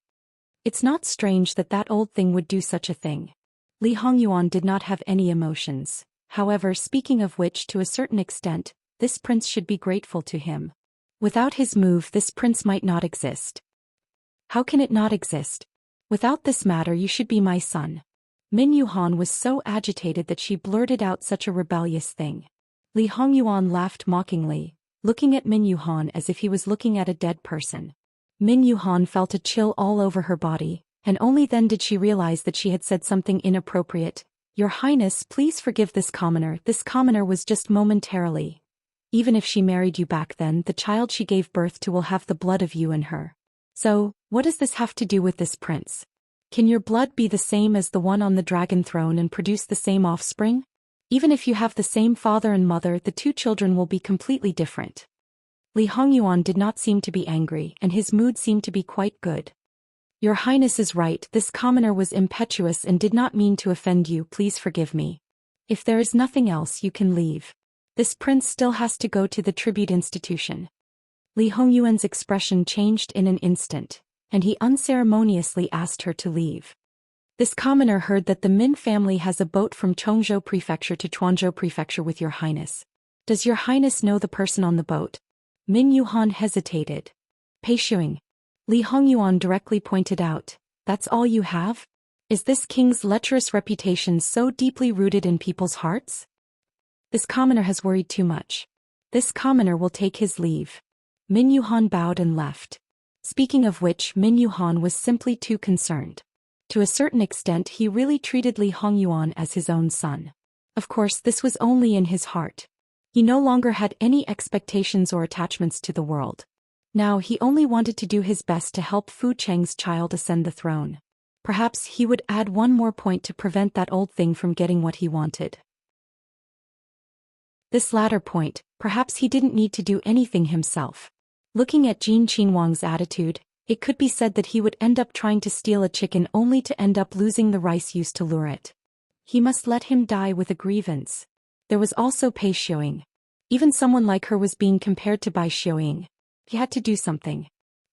It's not strange that that old thing would do such a thing. Li Hongyuan did not have any emotions. However, speaking of which, to a certain extent, this prince should be grateful to him. Without his move, this prince might not exist. How can it not exist? Without this matter, you should be my son. Min Yuhan was so agitated that she blurted out such a rebellious thing. Li Hongyuan laughed mockingly, looking at Min Yuhan as if he was looking at a dead person. Min Yuhan felt a chill all over her body, and only then did she realize that she had said something inappropriate. Your Highness, please forgive this commoner. This commoner was just momentarily. Even if she married you back then, the child she gave birth to will have the blood of you in her. So, what does this have to do with this prince? Can your blood be the same as the one on the dragon throne and produce the same offspring? Even if you have the same father and mother, the two children will be completely different. Li Hongyuan did not seem to be angry, and his mood seemed to be quite good. Your Highness is right, this commoner was impetuous and did not mean to offend you, please forgive me. If there is nothing else, you can leave. This prince still has to go to the tribute institution. Li Hongyuan's expression changed in an instant, and he unceremoniously asked her to leave. This commoner heard that the Min family has a boat from Chongzhou Prefecture to Chuanzhou Prefecture with your Highness. Does your Highness know the person on the boat? Min Yuhan hesitated. Pei Shuing. Li Hongyuan directly pointed out, that's all you have? Is this king's lecherous reputation so deeply rooted in people's hearts? This commoner has worried too much. This commoner will take his leave. Min Yuhan bowed and left. Speaking of which, Min Yuhan was simply too concerned. To a certain extent, he really treated Li Hongyuan as his own son. Of course, this was only in his heart. He no longer had any expectations or attachments to the world. Now he only wanted to do his best to help Fu Cheng's child ascend the throne. Perhaps he would add one more point to prevent that old thing from getting what he wanted. This latter point, perhaps he didn't need to do anything himself. Looking at Jin Qinhuang's attitude, it could be said that he would end up trying to steal a chicken only to end up losing the rice used to lure it. He must let him die with a grievance. There was also Pei Shuing. Even someone like her was being compared to Bai Shuing. He had to do something.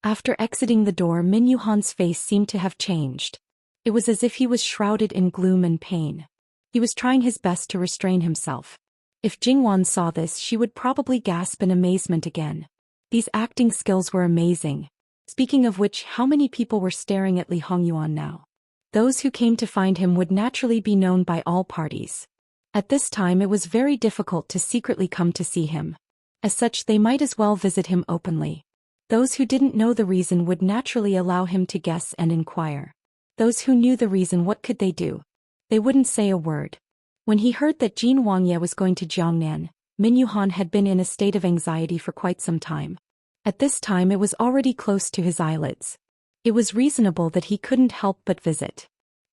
After exiting the door, Min Yuhan's face seemed to have changed. It was as if he was shrouded in gloom and pain. He was trying his best to restrain himself. If Jingwan saw this, she would probably gasp in amazement again. These acting skills were amazing. Speaking of which, how many people were staring at Li Hongyuan now? Those who came to find him would naturally be known by all parties. At this time it was very difficult to secretly come to see him. As such, they might as well visit him openly. Those who didn't know the reason would naturally allow him to guess and inquire. Those who knew the reason, what could they do? They wouldn't say a word. When he heard that Jin Wangye was going to Jiangnan, Min Yuhan had been in a state of anxiety for quite some time. At this time it was already close to his eyelids. It was reasonable that he couldn't help but visit.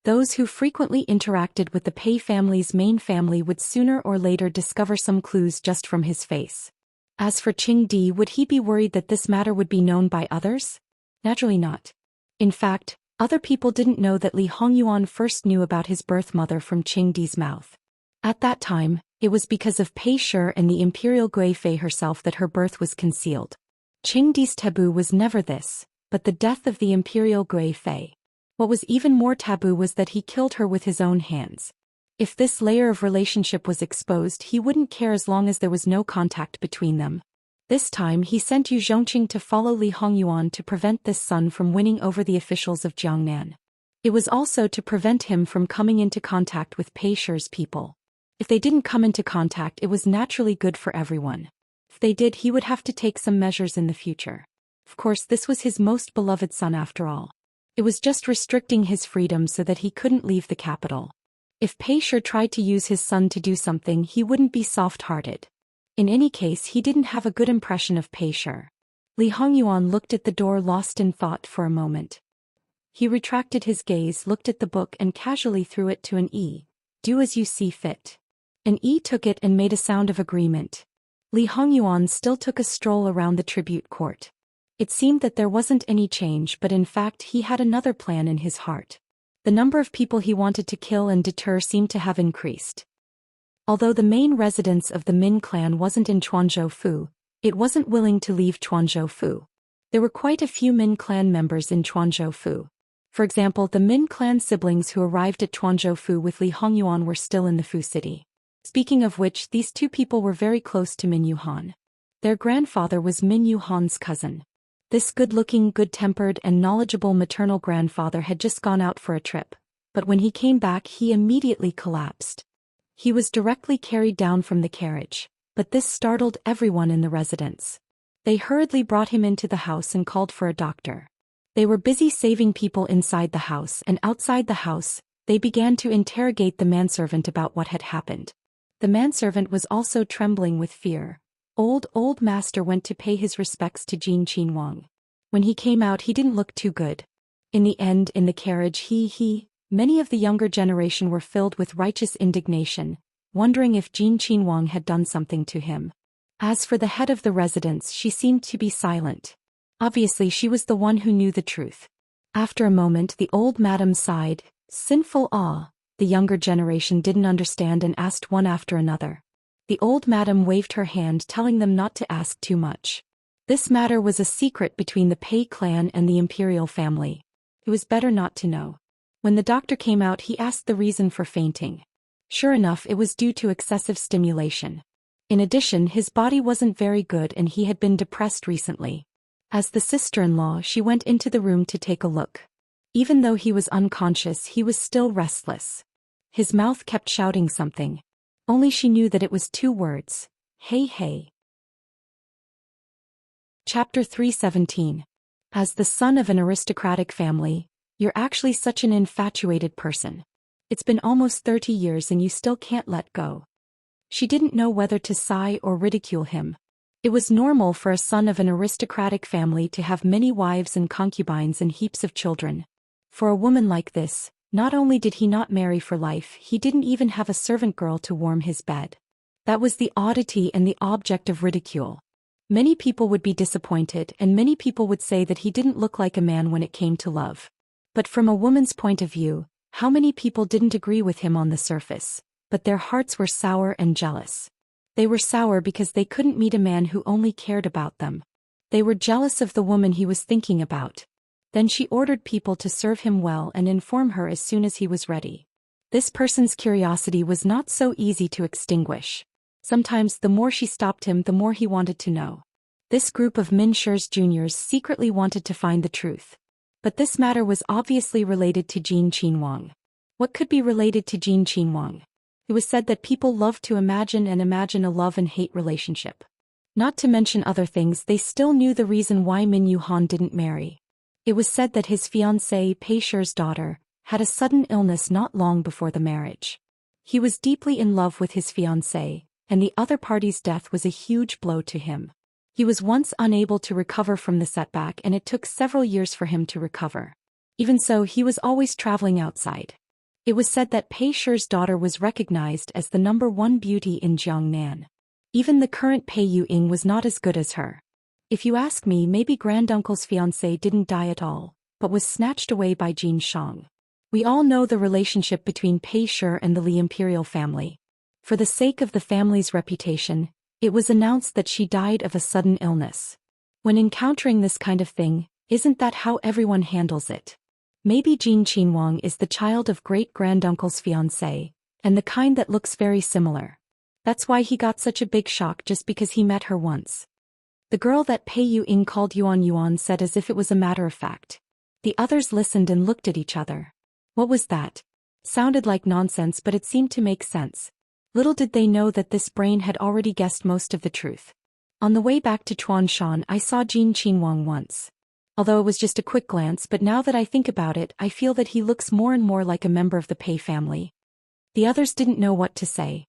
Those who frequently interacted with the Pei family's main family would sooner or later discover some clues just from his face. As for Qing Di, would he be worried that this matter would be known by others? Naturally not. In fact, other people didn't know that Li Hongyuan first knew about his birth mother from Qing Di's mouth. At that time, it was because of Pei Shi and the imperial Gui Fei herself that her birth was concealed. Qing Di's taboo was never this, but the death of the imperial Gui Fei. What was even more taboo was that he killed her with his own hands. If this layer of relationship was exposed, he wouldn't care as long as there was no contact between them. This time he sent Yu Zhongqing to follow Li Hongyuan to prevent this son from winning over the officials of Jiangnan. It was also to prevent him from coming into contact with Pei Shi's people. If they didn't come into contact, it was naturally good for everyone. If they did, he would have to take some measures in the future. Of course, this was his most beloved son after all. It was just restricting his freedom so that he couldn't leave the capital. If Pei Shi tried to use his son to do something, he wouldn't be soft-hearted. In any case, he didn't have a good impression of Pei Shi. Li Hongyuan looked at the door, lost in thought for a moment. He retracted his gaze, looked at the book and casually threw it to an E. Do as you see fit. An E took it and made a sound of agreement. Li Hongyuan still took a stroll around the tribute court. It seemed that there wasn't any change, but in fact he had another plan in his heart. The number of people he wanted to kill and deter seemed to have increased. Although the main residence of the Min clan wasn't in Chuanzhou, it wasn't willing to leave Chuanzhou. There were quite a few Min clan members in Chuanzhou. For example, the Min clan siblings who arrived at Chuanzhou with Li Hongyuan were still in the Fu city. Speaking of which, these two people were very close to Min Yuhan. Their grandfather was Min Yuhan's cousin. This good-looking, good-tempered and knowledgeable maternal grandfather had just gone out for a trip, but when he came back he immediately collapsed. He was directly carried down from the carriage, but this startled everyone in the residence. They hurriedly brought him into the house and called for a doctor. They were busy saving people inside the house, and outside the house, they began to interrogate the manservant about what had happened. The manservant was also trembling with fear. Old master went to pay his respects to Wang. When he came out he didn't look too good. In the end, in the carriage many of the younger generation were filled with righteous indignation, wondering if Wang had done something to him. As for the head of the residence, she seemed to be silent. Obviously she was the one who knew the truth. After a moment the old madam sighed, sinful awe. The younger generation didn't understand and asked one after another. The old madam waved her hand, telling them not to ask too much. This matter was a secret between the Pei clan and the imperial family. It was better not to know. When the doctor came out he asked the reason for fainting. Sure enough, it was due to excessive stimulation. In addition, his body wasn't very good and he had been depressed recently. As the sister-in-law, she went into the room to take a look. Even though he was unconscious, he was still restless. His mouth kept shouting something. Only she knew that it was 2 words. Hey. Chapter 317. As the son of an aristocratic family, you're actually such an infatuated person. It's been almost 30 years and you still can't let go. She didn't know whether to sigh or ridicule him. It was normal for a son of an aristocratic family to have many wives and concubines and heaps of children. For a woman like this, not only did he not marry for life, he didn't even have a servant girl to warm his bed. That was the oddity and the object of ridicule. Many people would be disappointed and many people would say that he didn't look like a man when it came to love. But from a woman's point of view, how many people didn't agree with him on the surface, but their hearts were sour and jealous. They were sour because they couldn't meet a man who only cared about them. They were jealous of the woman he was thinking about. Then she ordered people to serve him well and inform her as soon as he was ready. This person's curiosity was not so easy to extinguish. Sometimes the more she stopped him, the more he wanted to know. This group of Min Shi's juniors secretly wanted to find the truth. But this matter was obviously related to Wang. What could be related to Wang? It was said that people loved to imagine a love and hate relationship. Not to mention other things, they still knew the reason why Min Yuhan didn't marry. It was said that his fiancée Pei Shi's daughter had a sudden illness not long before the marriage. He was deeply in love with his fiancée, and the other party's death was a huge blow to him. He was once unable to recover from the setback and it took several years for him to recover. Even so, he was always traveling outside. It was said that Pei Shi's daughter was recognized as the #1 beauty in Jiangnan. Even the current Pei Yuying was not as good as her. If you ask me, maybe granduncle's fiancée didn't die at all, but was snatched away by Jin Shang. We all know the relationship between Pei Shi and the Li imperial family. For the sake of the family's reputation, it was announced that she died of a sudden illness. When encountering this kind of thing, isn't that how everyone handles it? Maybe Wang is the child of great-granduncle's fiancée, and the kind that looks very similar. That's why he got such a big shock just because he met her once. The girl that Pei Yuying called Yuan said as if it was a matter of fact. The others listened and looked at each other. What was that? Sounded like nonsense, but it seemed to make sense. Little did they know that this brain had already guessed most of the truth. On the way back to Chuanshan, I saw Wang once. Although it was just a quick glance, but now that I think about it, I feel that he looks more and more like a member of the Pei family. The others didn't know what to say.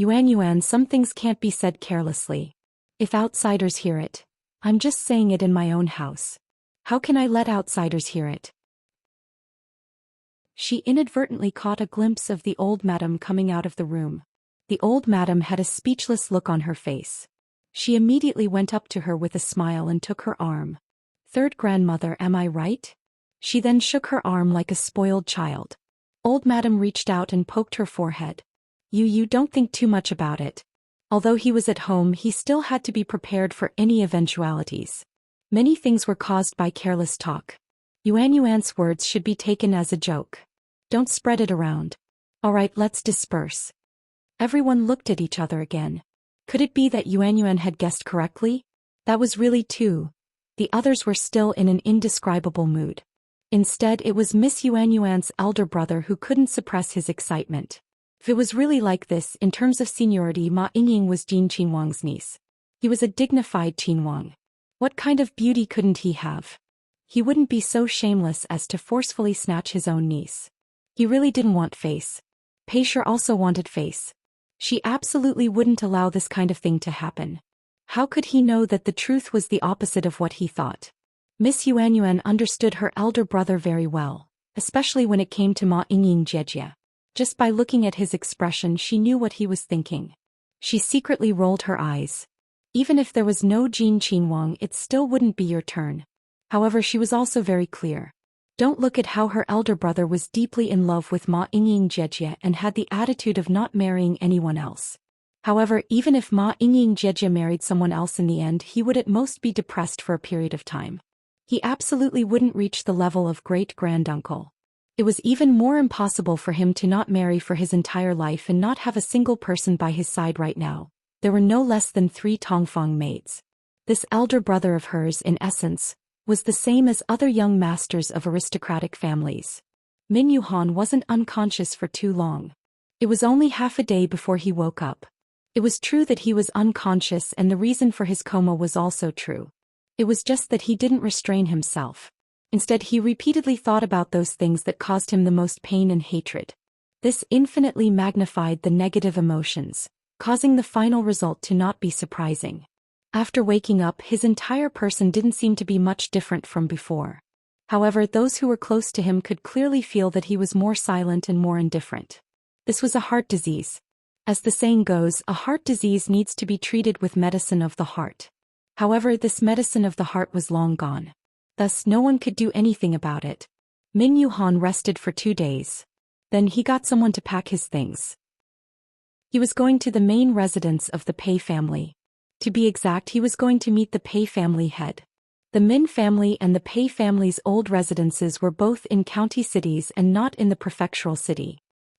Yuan, some things can't be said carelessly. If outsiders hear it, I'm just saying it in my own house. How can I let outsiders hear it? She inadvertently caught a glimpse of the old madam coming out of the room. The old madam had a speechless look on her face. She immediately went up to her with a smile and took her arm. Third grandmother, am I right? She then shook her arm like a spoiled child. Old madam reached out and poked her forehead. You don't think too much about it. Although he was at home, he still had to be prepared for any eventualities. Many things were caused by careless talk. Yuan's words should be taken as a joke. Don't spread it around. Alright, let's disperse. Everyone looked at each other again. Could it be that Yuan had guessed correctly? That was really two. The others were still in an indescribable mood. Instead, it was Miss Yuan's elder brother who couldn't suppress his excitement. If it was really like this, in terms of seniority, Ma Yingying was Jin Qinhuang's niece. He was a dignified Qinhuang. What kind of beauty couldn't he have? He wouldn't be so shameless as to forcefully snatch his own niece. He really didn't want Face. Pei sure also wanted Face. She absolutely wouldn't allow this kind of thing to happen. How could he know that the truth was the opposite of what he thought? Miss Yuan understood her elder brother very well, especially when it came to Ma Yingying Jejia. Just by looking at his expression, she knew what he was thinking. She secretly rolled her eyes. Even if there was no Jin Qinhuang, it still wouldn't be your turn. However, she was also very clear. Don't look at how her elder brother was deeply in love with Ma Yingying Jejia and had the attitude of not marrying anyone else. However, even if Ma Yingying Jejia married someone else in the end, he would at most be depressed for a period of time. He absolutely wouldn't reach the level of great-granduncle. It was even more impossible for him to not marry for his entire life and not have a single person by his side right now. There were no less than 3 Tongfang maids. This elder brother of hers, in essence, was the same as other young masters of aristocratic families. Min Yuhan wasn't unconscious for too long. It was only half a day before he woke up. It was true that he was unconscious, and the reason for his coma was also true. It was just that he didn't restrain himself. Instead, he repeatedly thought about those things that caused him the most pain and hatred. This infinitely magnified the negative emotions, causing the final result to not be surprising. After waking up, his entire person didn't seem to be much different from before. However, those who were close to him could clearly feel that he was more silent and more indifferent. This was a heart disease. As the saying goes, a heart disease needs to be treated with medicine of the heart. However, this medicine of the heart was long gone. Thus, no one could do anything about it. Min Yuhan rested for 2 days. Then he got someone to pack his things. He was going to the main residence of the Pei family. To be exact, he was going to meet the Pei family head. The Min family and the Pei family's old residences were both in county cities and not in the prefectural city.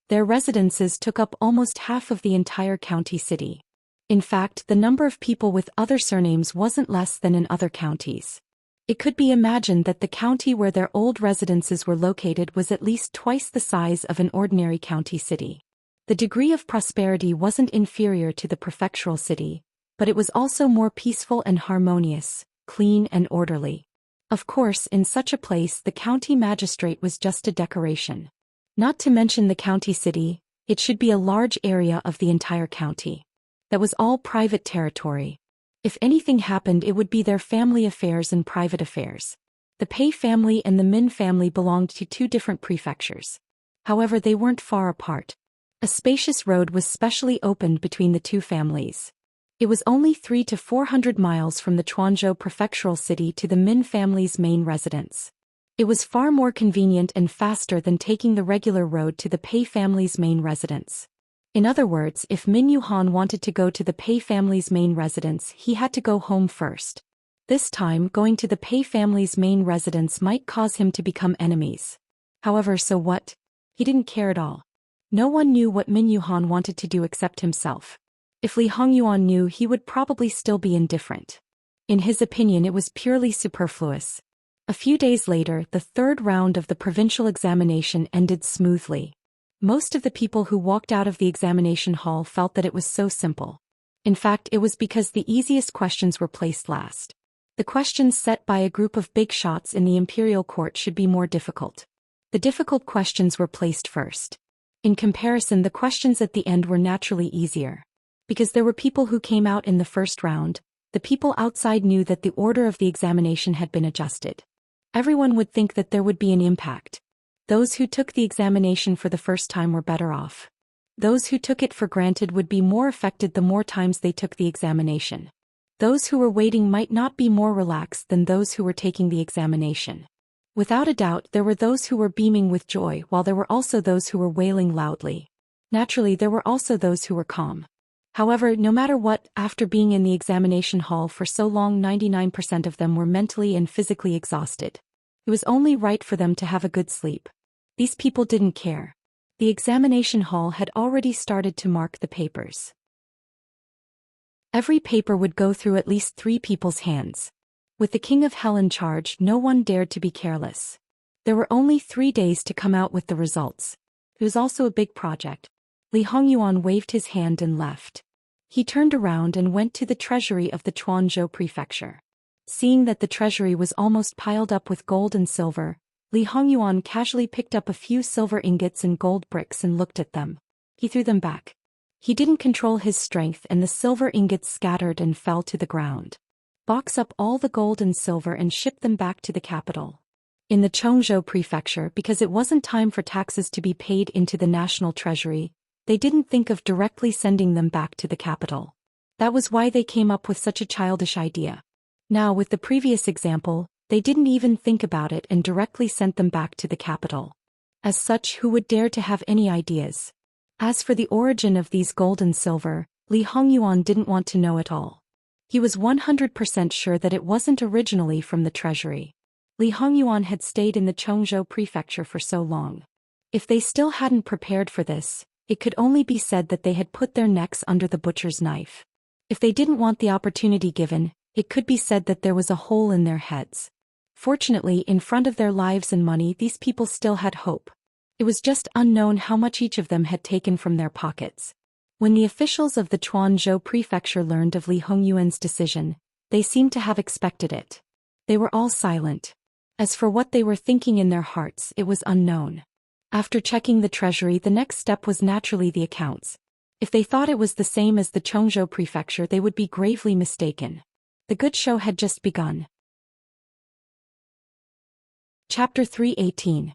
Their residences took up almost half of the entire county city. In fact, the number of people with other surnames wasn't less than in other counties. It could be imagined that the county where their old residences were located was at least twice the size of an ordinary county city. The degree of prosperity wasn't inferior to the prefectural city, but it was also more peaceful and harmonious, clean and orderly. Of course, in such a place the county magistrate was just a decoration. Not to mention the county city, it should be a large area of the entire county. That was all private territory. If anything happened, it would be their family affairs and private affairs. The Pei family and the Min family belonged to 2 different prefectures. However, they weren't far apart. A spacious road was specially opened between the 2 families. It was only 300 to 400 miles from the Chuanzhou prefectural city to the Min family's main residence. It was far more convenient and faster than taking the regular road to the Pei family's main residence. In other words, if Min Yuhan wanted to go to the Pei family's main residence, he had to go home first. This time, going to the Pei family's main residence might cause him to become enemies. However, so what? He didn't care at all. No one knew what Min Yuhan wanted to do except himself. If Li Hongyuan knew, he would probably still be indifferent. In his opinion, it was purely superfluous. A few days later, the 3rd round of the provincial examination ended smoothly. Most of the people who walked out of the examination hall felt that it was so simple. In fact, it was because the easiest questions were placed last. The questions set by a group of big shots in the imperial court should be more difficult. The difficult questions were placed first. In comparison, the questions at the end were naturally easier. Because there were people who came out in the first round, the people outside knew that the order of the examination had been adjusted. Everyone would think that there would be an impact. Those who took the examination for the first time were better off. Those who took it for granted would be more affected the more times they took the examination. Those who were waiting might not be more relaxed than those who were taking the examination. Without a doubt, there were those who were beaming with joy, while there were also those who were wailing loudly. Naturally, there were also those who were calm. However, no matter what, after being in the examination hall for so long, 99% of them were mentally and physically exhausted. It was only right for them to have a good sleep. These people didn't care. The examination hall had already started to mark the papers. Every paper would go through at least 3 people's hands. With the King of Hell in charge, no one dared to be careless. There were only 3 days to come out with the results. It was also a big project. Li Hongyuan waved his hand and left. He turned around and went to the treasury of the Chuanzhou prefecture. Seeing that the treasury was almost piled up with gold and silver, Li Hongyuan casually picked up a few silver ingots and gold bricks and looked at them. He threw them back. He didn't control his strength and the silver ingots scattered and fell to the ground. Box up all the gold and silver and ship them back to the capital. In the Chuanzhou prefecture, because it wasn't time for taxes to be paid into the national treasury, they didn't think of directly sending them back to the capital. That was why they came up with such a childish idea. Now, with the previous example, they didn't even think about it and directly sent them back to the capital. As such, who would dare to have any ideas? As for the origin of these gold and silver, Li Hongyuan didn't want to know at all. He was 100% sure that it wasn't originally from the treasury. Li Hongyuan had stayed in the Chuanzhou prefecture for so long. If they still hadn't prepared for this, it could only be said that they had put their necks under the butcher's knife. If they didn't want the opportunity given, it could be said that there was a hole in their heads. Fortunately, in front of their lives and money, these people still had hope. It was just unknown how much each of them had taken from their pockets. When the officials of the Chuanzhou prefecture learned of Li Hongyuan's decision, they seemed to have expected it. They were all silent. As for what they were thinking in their hearts, it was unknown. After checking the treasury, the next step was naturally the accounts. If they thought it was the same as the Chuanzhou prefecture, they would be gravely mistaken. The good show had just begun. Chapter 3:18.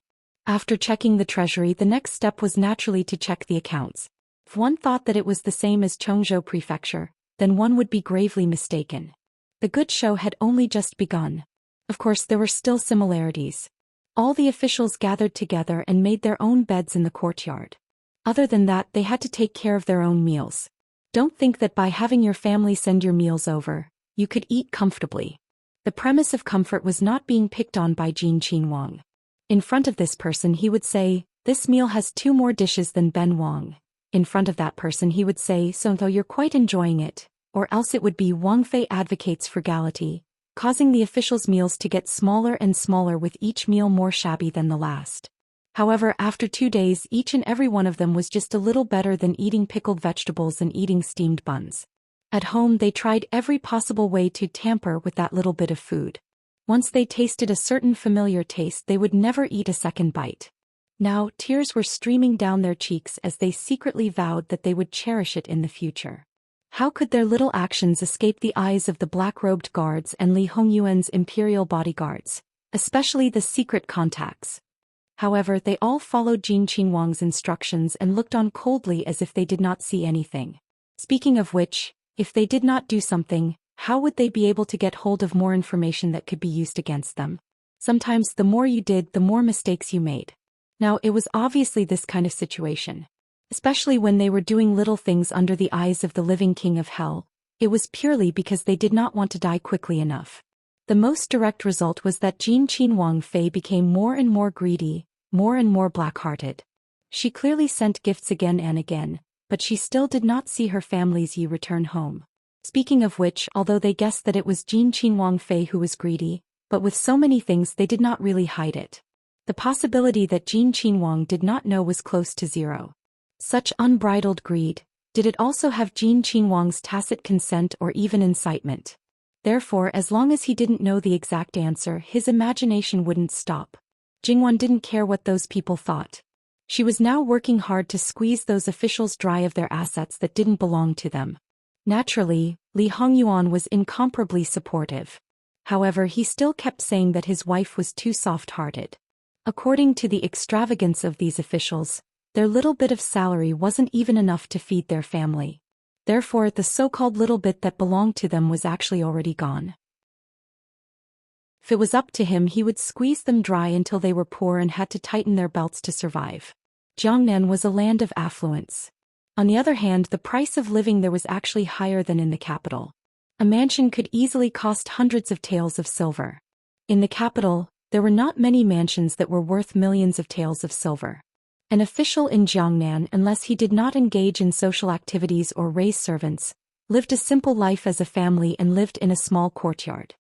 After checking the treasury, the next step was naturally to check the accounts. If one thought that it was the same as Chuanzhou prefecture, then one would be gravely mistaken. The good show had only just begun. Of course, there were still similarities. All the officials gathered together and made their own beds in the courtyard. Other than that, they had to take care of their own meals. Don't think that by having your family send your meals over, you could eat comfortably. The premise of comfort was not being picked on by Wang. In front of this person he would say, "This meal has 2 more dishes than Ben Wang." In front of that person he would say, "So though you're quite enjoying it," or else it would be Wang Fei advocates frugality, causing the officials' meals to get smaller and smaller with each meal more shabby than the last. However, after 2 days, each and every one of them was just a little better than eating pickled vegetables and eating steamed buns. At home they tried every possible way to tamper with that little bit of food. Once they tasted a certain familiar taste, they would never eat a second bite. Now, tears were streaming down their cheeks as they secretly vowed that they would cherish it in the future. How could their little actions escape the eyes of the black-robed guards and Li Hongyuan's imperial bodyguards, especially the secret contacts? However, they all followed Jin Qinhuang's instructions and looked on coldly as if they did not see anything. Speaking of which, if they did not do something, how would they be able to get hold of more information that could be used against them? Sometimes the more you did, the more mistakes you made. Now, it was obviously this kind of situation. Especially when they were doing little things under the eyes of the living King of Hell, it was purely because they did not want to die quickly enough. The most direct result was that Jin Qinhuang Fei became more and more greedy, more and more black-hearted. She clearly sent gifts again and again, but she still did not see her family's Yi return home. Speaking of which, although they guessed that it was Jin Qinhuang Fei who was greedy, but with so many things they did not really hide it. The possibility that Jin Qinhuang did not know was close to 0. Such unbridled greed, did it also have Jin Qinhuang's tacit consent or even incitement? Therefore, as long as he didn't know the exact answer, his imagination wouldn't stop. Jingwan didn't care what those people thought. She was now working hard to squeeze those officials dry of their assets that didn't belong to them. Naturally, Li Hongyuan was incomparably supportive. However, he still kept saying that his wife was too soft-hearted. According to the extravagance of these officials, their little bit of salary wasn't even enough to feed their family. Therefore, the so-called little bit that belonged to them was actually already gone. If it was up to him, he would squeeze them dry until they were poor and had to tighten their belts to survive. Jiangnan was a land of affluence. On the other hand, the price of living there was actually higher than in the capital. A mansion could easily cost hundreds of taels of silver. In the capital, there were not many mansions that were worth millions of taels of silver. An official in Jiangnan, unless he did not engage in social activities or raise servants, lived a simple life as a family and lived in a small courtyard.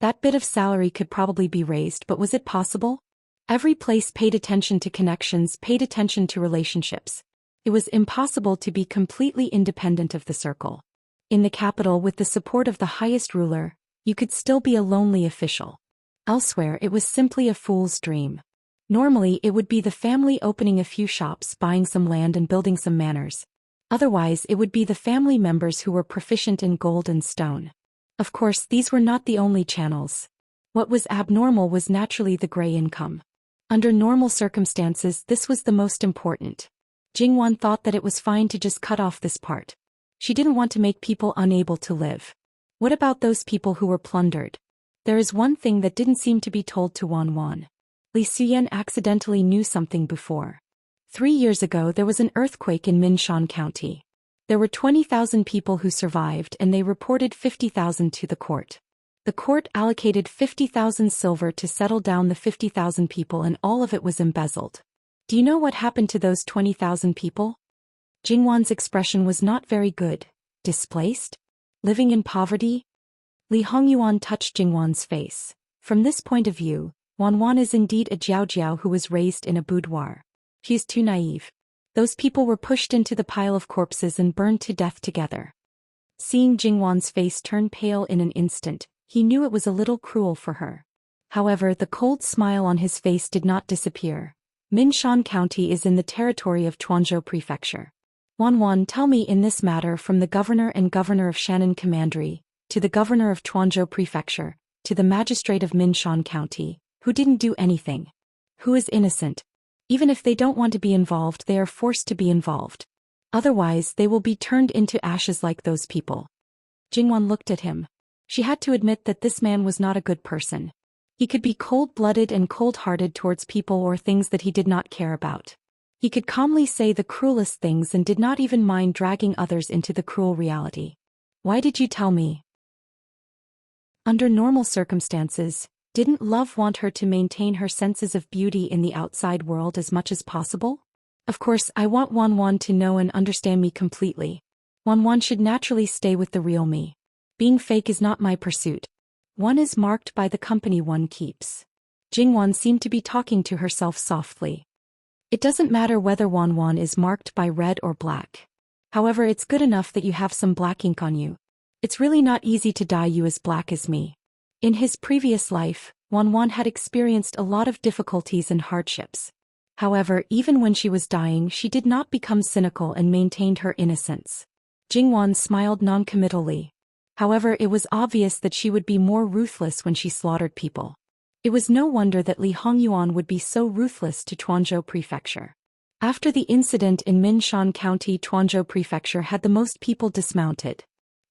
That bit of salary could probably be raised, but was it possible? Every place paid attention to connections, paid attention to relationships. It was impossible to be completely independent of the circle. In the capital, with the support of the highest ruler, you could still be a lonely official. Elsewhere, it was simply a fool's dream. Normally, it would be the family opening a few shops, buying some land and building some manors. Otherwise, it would be the family members who were proficient in gold and stone. Of course, these were not the only channels. What was abnormal was naturally the gray income. Under normal circumstances, this was the most important. Jingwan thought that it was fine to just cut off this part. She didn't want to make people unable to live. What about those people who were plundered? There is one thing that didn't seem to be told to Wan. Li Suyen accidentally knew something before. 3 years ago there was an earthquake in Minshan County. There were 20,000 people who survived and they reported 50,000 to the court. The court allocated 50,000 silver to settle down the 50,000 people and all of it was embezzled. Do you know what happened to those 20,000 people? Jingwan's expression was not very good. Displaced? Living in poverty? Li Hongyuan touched Jingwan's face. From this point of view, Wan is indeed a jiao who was raised in a boudoir. He is too naive. Those people were pushed into the pile of corpses and burned to death together. Seeing Jingwan's face turn pale in an instant, he knew it was a little cruel for her. However, the cold smile on his face did not disappear. Minshan County is in the territory of Tuanzhou Prefecture. Wan, tell me in this matter, from the governor and governor of Shannon Commandery, to the governor of Tuanzhou Prefecture, to the magistrate of Minshan County, who didn't do anything? Who is innocent? Even if they don't want to be involved, they are forced to be involved. Otherwise, they will be turned into ashes like those people. Jingwan looked at him. She had to admit that this man was not a good person. He could be cold-blooded and cold-hearted towards people or things that he did not care about. He could calmly say the cruelest things and did not even mind dragging others into the cruel reality. Why did you tell me? Under normal circumstances, didn't love want her to maintain her senses of beauty in the outside world as much as possible? Of course, I want Wan to know and understand me completely. Wan should naturally stay with the real me. Being fake is not my pursuit. One is marked by the company one keeps. Jingwan seemed to be talking to herself softly. It doesn't matter whether Wan is marked by red or black. However, it's good enough that you have some black ink on you. It's really not easy to dye you as black as me. In his previous life, Wan had experienced a lot of difficulties and hardships. However, even when she was dying, she did not become cynical and maintained her innocence. Jingwan smiled noncommittally. However, it was obvious that she would be more ruthless when she slaughtered people. It was no wonder that Li Hongyuan would be so ruthless to Tuanzhou Prefecture. After the incident in Minshan County, Tuanzhou Prefecture had the most people dismounted.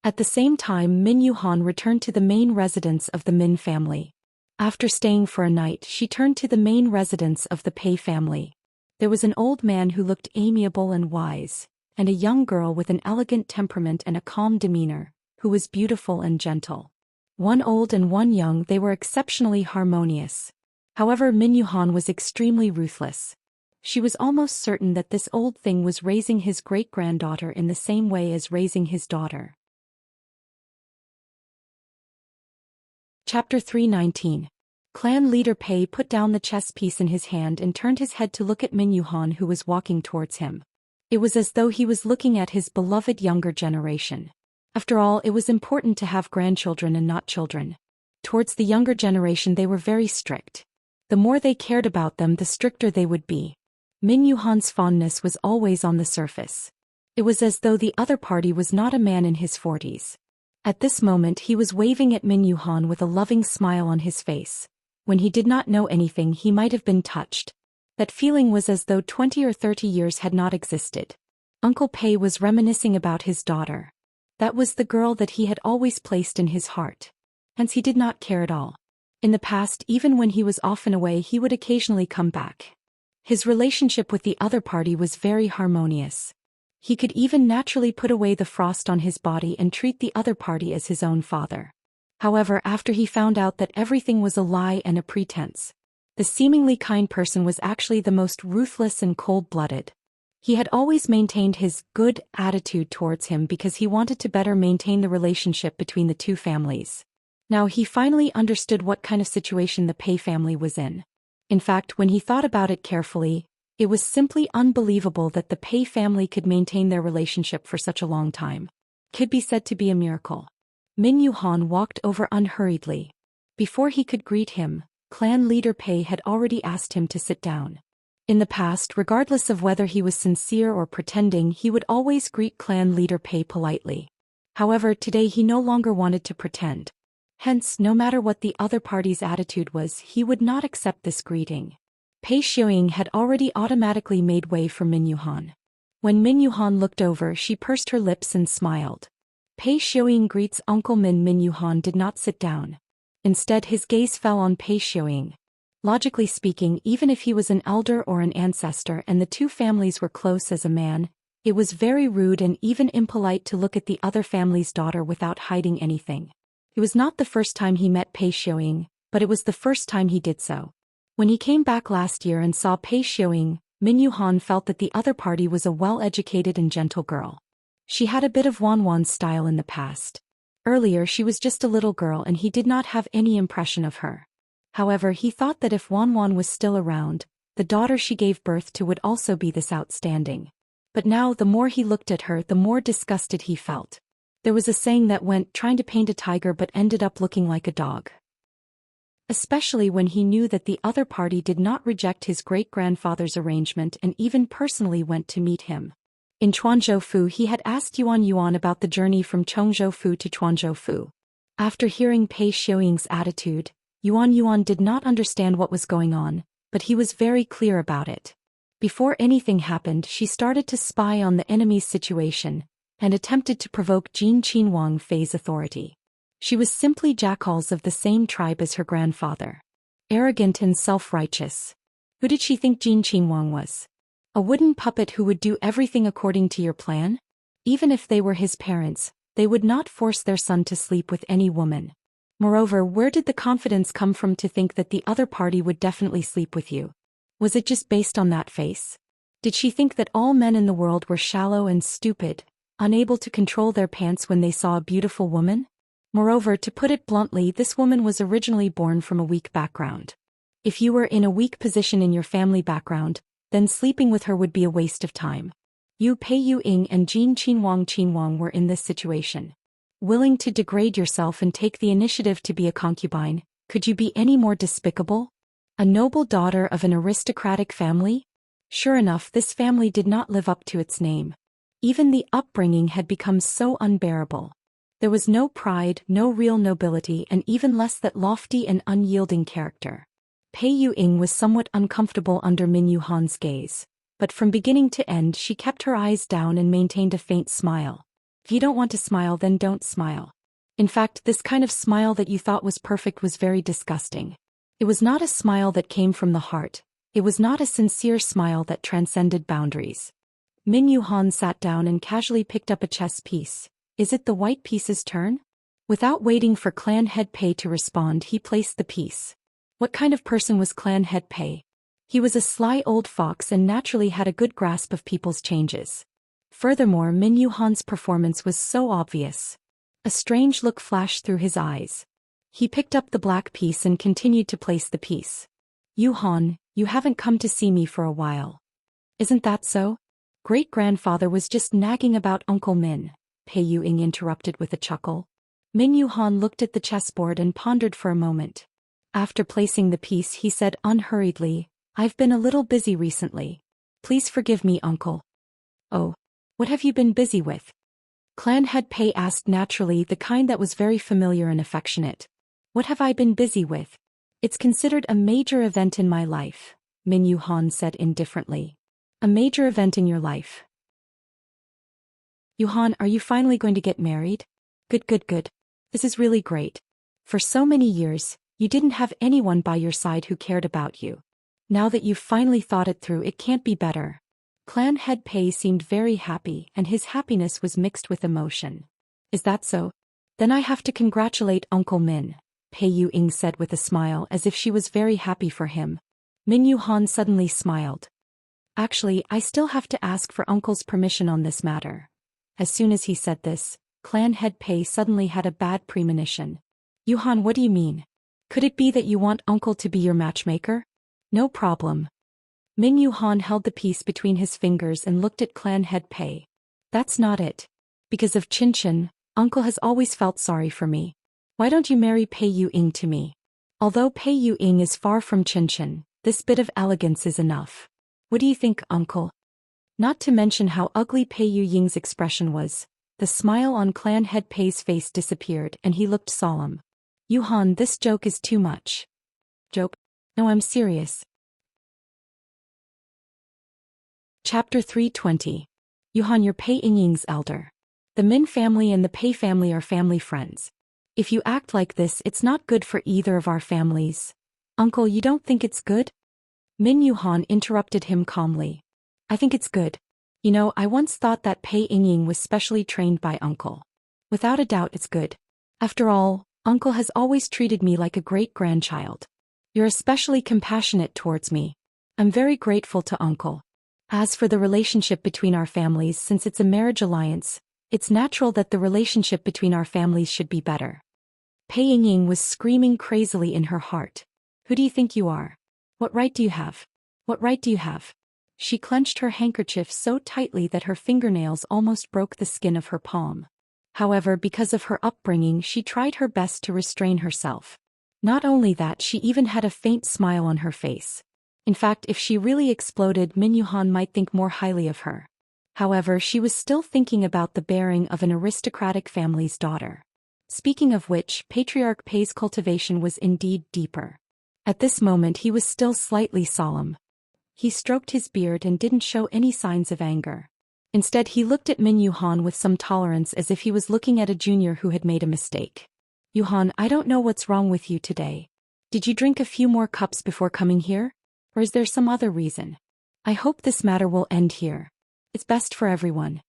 At the same time, Min Yuhan returned to the main residence of the Min family. After staying for a night, she turned to the main residence of the Pei family. There was an old man who looked amiable and wise, and a young girl with an elegant temperament and a calm demeanor, who was beautiful and gentle. One old and one young, they were exceptionally harmonious. However, Min Yuhan was extremely ruthless. She was almost certain that this old thing was raising his great-granddaughter in the same way as raising his daughter. Chapter 319. Clan leader Pei put down the chess piece in his hand and turned his head to look at Min Yuhan, who was walking towards him. It was as though he was looking at his beloved younger generation. After all, it was important to have grandchildren and not children. Towards the younger generation they were very strict. The more they cared about them, the stricter they would be. Min Yuhan's fondness was always on the surface. It was as though the other party was not a man in his 40s. At this moment he was waving at Min Yuhan with a loving smile on his face. When he did not know anything he might have been touched. That feeling was as though 20 or 30 years had not existed. Uncle Pei was reminiscing about his daughter. That was the girl that he had always placed in his heart. Hence he did not care at all. In the past, even when he was often away, he would occasionally come back. His relationship with the other party was very harmonious. He could even naturally put away the frost on his body and treat the other party as his own father. However, after he found out that everything was a lie and a pretense, the seemingly kind person was actually the most ruthless and cold-blooded. He had always maintained his good attitude towards him because he wanted to better maintain the relationship between the two families. Now he finally understood what kind of situation the Pei family was in. In fact, when he thought about it carefully, it was simply unbelievable that the Pei family could maintain their relationship for such a long time. Could be said to be a miracle. Min Yuhan walked over unhurriedly. Before he could greet him, clan leader Pei had already asked him to sit down. In the past, regardless of whether he was sincere or pretending, he would always greet clan leader Pei politely. However, today he no longer wanted to pretend. Hence, no matter what the other party's attitude was, he would not accept this greeting. Pei Xiuying had already automatically made way for Min Yuhan. When Min Yuhan looked over, she pursed her lips and smiled. Pei Xiuying greets Uncle Min. Min Yuhan did not sit down. Instead, his gaze fell on Pei Xiuying. Logically speaking, even if he was an elder or an ancestor and the two families were close as a man, it was very rude and even impolite to look at the other family's daughter without hiding anything. It was not the first time he met Pei Xiuying, but it was the first time he did so. When he came back last year and saw Pei Xiuying, Min Yuhan felt that the other party was a well-educated and gentle girl. She had a bit of Wanwan's style in the past. Earlier she was just a little girl and he did not have any impression of her. However, he thought that if Wanwan was still around, the daughter she gave birth to would also be this outstanding. But now the more he looked at her, the more disgusted he felt. There was a saying that went, trying to paint a tiger but ended up looking like a dog. Especially when he knew that the other party did not reject his great-grandfather's arrangement and even personally went to meet him. In Chuanzhoufu he had asked Yuan Yuan about the journey from Chongzhoufu to Chuanzhoufu. After hearing Pei Xiuying's attitude, Yuan Yuan did not understand what was going on, but he was very clear about it. Before anything happened, she started to spy on the enemy's situation, and attempted to provoke Jin Qinhuang Fei's authority. She was simply jackals of the same tribe as her grandfather. Arrogant and self-righteous. Who did she think Jin Qinhuang was? A wooden puppet who would do everything according to your plan? Even if they were his parents, they would not force their son to sleep with any woman. Moreover, where did the confidence come from to think that the other party would definitely sleep with you? Was it just based on that face? Did she think that all men in the world were shallow and stupid, unable to control their pants when they saw a beautiful woman? Moreover, to put it bluntly, this woman was originally born from a weak background. If you were in a weak position in your family background, then sleeping with her would be a waste of time. You Pei Xiuying and Jin Qinhuang were in this situation. Willing to degrade yourself and take the initiative to be a concubine, could you be any more despicable? A noble daughter of an aristocratic family? Sure enough, this family did not live up to its name. Even the upbringing had become so unbearable. There was no pride, no real nobility, and even less that lofty and unyielding character. Pei Xiuying was somewhat uncomfortable under Min Yuhan's gaze, but from beginning to end she kept her eyes down and maintained a faint smile. If you don't want to smile, then don't smile. In fact, this kind of smile that you thought was perfect was very disgusting. It was not a smile that came from the heart. It was not a sincere smile that transcended boundaries. Min Yuhan sat down and casually picked up a chess piece. Is it the white piece's turn? Without waiting for clan head Pei to respond, he placed the piece. What kind of person was clan head Pei? He was a sly old fox and naturally had a good grasp of people's changes. Furthermore, Min Yuhan's performance was so obvious. A strange look flashed through his eyes. He picked up the black piece and continued to place the piece. Yuhan, you haven't come to see me for a while. Isn't that so? Great-grandfather was just nagging about Uncle Min, Pei Xiuying interrupted with a chuckle. Min Yuhan looked at the chessboard and pondered for a moment. After placing the piece, he said unhurriedly, I've been a little busy recently. Please forgive me, uncle. Oh. What have you been busy with? Clan head Pei asked naturally, the kind that was very familiar and affectionate. What have I been busy with? It's considered a major event in my life, Min Yuhan said indifferently. A major event in your life. Yuhan, are you finally going to get married? Good. This is really great. For so many years, you didn't have anyone by your side who cared about you. Now that you've finally thought it through, it can't be better. Clan head Pei seemed very happy, and his happiness was mixed with emotion. Is that so? Then I have to congratulate Uncle Min, Pei Yu-ing said with a smile as if she was very happy for him. Min Yuhan suddenly smiled. Actually, I still have to ask for Uncle's permission on this matter. As soon as he said this, Clan head Pei suddenly had a bad premonition. Yuhan, what do you mean? Could it be that you want Uncle to be your matchmaker? No problem. Min Yuhan held the piece between his fingers and looked at Clan head Pei. That's not it. Because of Chin, Uncle has always felt sorry for me. Why don't you marry Pei Yu-ing to me? Although Pei Yu-ing is far from Chin, this bit of elegance is enough. What do you think, Uncle? Not to mention how ugly Pei Yu-ying's expression was. The smile on Clan head Pei's face disappeared and he looked solemn. Yuhan, this joke is too much. Joke? No, I'm serious. Chapter 320. Yuhan, you're Pei Yingying's elder. The Min family and the Pei family are family friends. If you act like this, it's not good for either of our families. Uncle, you don't think it's good? Min Yuhan interrupted him calmly. I think it's good. You know, I once thought that Pei Yingying was specially trained by Uncle. Without a doubt it's good. After all, Uncle has always treated me like a great-grandchild. You're especially compassionate towards me. I'm very grateful to Uncle. As for the relationship between our families, since it's a marriage alliance, it's natural that the relationship between our families should be better. Pei Yingying was screaming crazily in her heart. Who do you think you are? What right do you have? What right do you have? She clenched her handkerchief so tightly that her fingernails almost broke the skin of her palm. However, because of her upbringing, she tried her best to restrain herself. Not only that, she even had a faint smile on her face. In fact, if she really exploded, Min Yuhan might think more highly of her. However, she was still thinking about the bearing of an aristocratic family's daughter. Speaking of which, Patriarch Pei's cultivation was indeed deeper. At this moment he was still slightly solemn. He stroked his beard and didn't show any signs of anger. Instead, he looked at Min Yuhan with some tolerance, as if he was looking at a junior who had made a mistake. Yuhan, I don't know what's wrong with you today. Did you drink a few more cups before coming here? Or is there some other reason? I hope this matter will end here. It's best for everyone.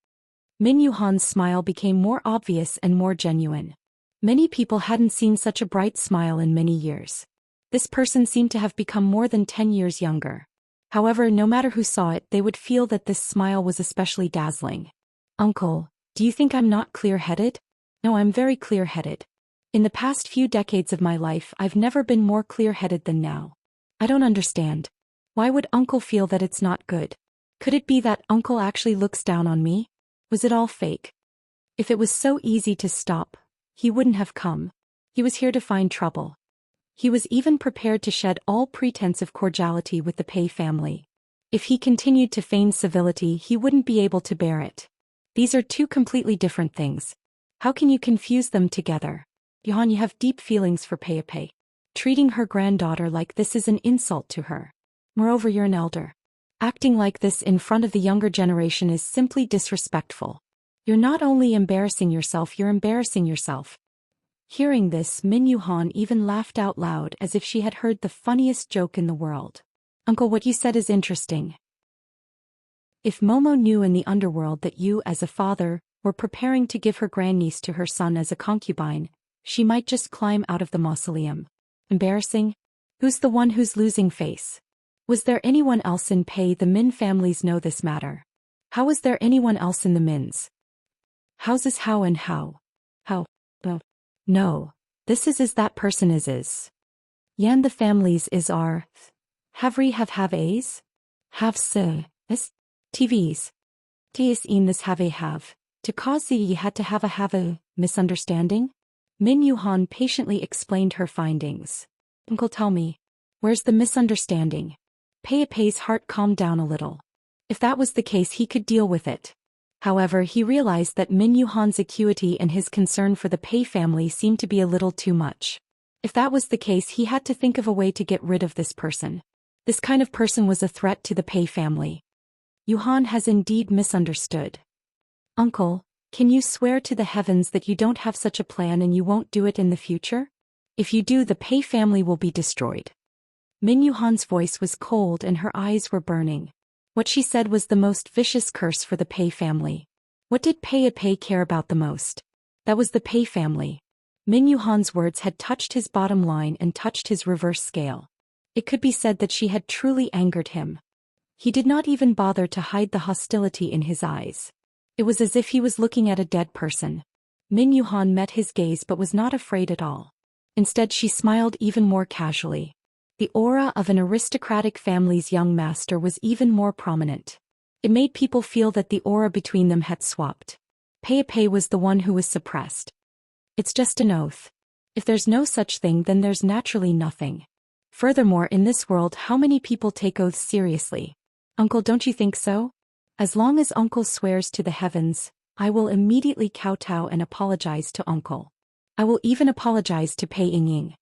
Min Yuhan's smile became more obvious and more genuine. Many people hadn't seen such a bright smile in many years. This person seemed to have become more than 10 years younger. However, no matter who saw it, they would feel that this smile was especially dazzling. Uncle, do you think I'm not clear-headed? No, I'm very clear-headed. In the past few decades of my life, I've never been more clear-headed than now. I don't understand. Why would Uncle feel that it's not good? Could it be that Uncle actually looks down on me? Was it all fake? If it was so easy to stop, he wouldn't have come. He was here to find trouble. He was even prepared to shed all pretense of cordiality with the Pei family. If he continued to feign civility, he wouldn't be able to bear it. These are two completely different things. How can you confuse them together? Yuhan, you have deep feelings for Pei. Treating her granddaughter like this is an insult to her. Moreover, you're an elder. Acting like this in front of the younger generation is simply disrespectful. You're not only embarrassing yourself, you're embarrassing yourself. Hearing this, Min Yuhan even laughed out loud as if she had heard the funniest joke in the world. Uncle, what you said is interesting. If Momo knew in the underworld that you, as a father, were preparing to give her grandniece to her son as a concubine, she might just climb out of the mausoleum. Embarrassing? Who's the one who's losing face? Was there anyone else in Pei? The Min families know this matter. How was there anyone else in the Mins? How's this how and how? How? No. This is that person is. Yan the families is are. Havri have a's? Have se, is? TVs. Tis in this have a have. To cause the ye had to have a misunderstanding? Min Yuhan patiently explained her findings. Uncle, tell me. Where's the misunderstanding? Pei's heart calmed down a little. If that was the case, he could deal with it. However, he realized that Min Yuhan's acuity and his concern for the Pei family seemed to be a little too much. If that was the case, he had to think of a way to get rid of this person. This kind of person was a threat to the Pei family. Yuhan has indeed misunderstood. Uncle, can you swear to the heavens that you don't have such a plan and you won't do it in the future? If you do, the Pei family will be destroyed. Min Yuhan's voice was cold and her eyes were burning. What she said was the most vicious curse for the Pei family. What did Pei care about the most? That was the Pei family. Min Yuhan's words had touched his bottom line and touched his reverse scale. It could be said that she had truly angered him. He did not even bother to hide the hostility in his eyes. It was as if he was looking at a dead person. Min Yuhan met his gaze but was not afraid at all. Instead, she smiled even more casually. The aura of an aristocratic family's young master was even more prominent. It made people feel that the aura between them had swapped. Pei was the one who was suppressed. It's just an oath. If there's no such thing, then there's naturally nothing. Furthermore, in this world, how many people take oaths seriously? Uncle, don't you think so? As long as Uncle swears to the heavens, I will immediately kowtow and apologize to Uncle. I will even apologize to Pei Yingying.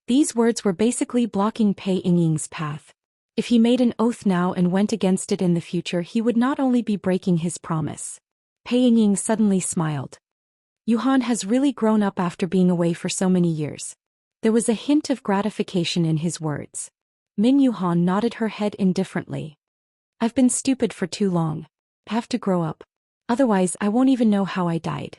These words were basically blocking Pei Yingying's path. If he made an oath now and went against it in the future, he would not only be breaking his promise. Pei Yingying suddenly smiled. Yuhan has really grown up after being away for so many years. There was a hint of gratification in his words. Min Yuhan nodded her head indifferently. I've been stupid for too long. I have to grow up. Otherwise, I won't even know how I died.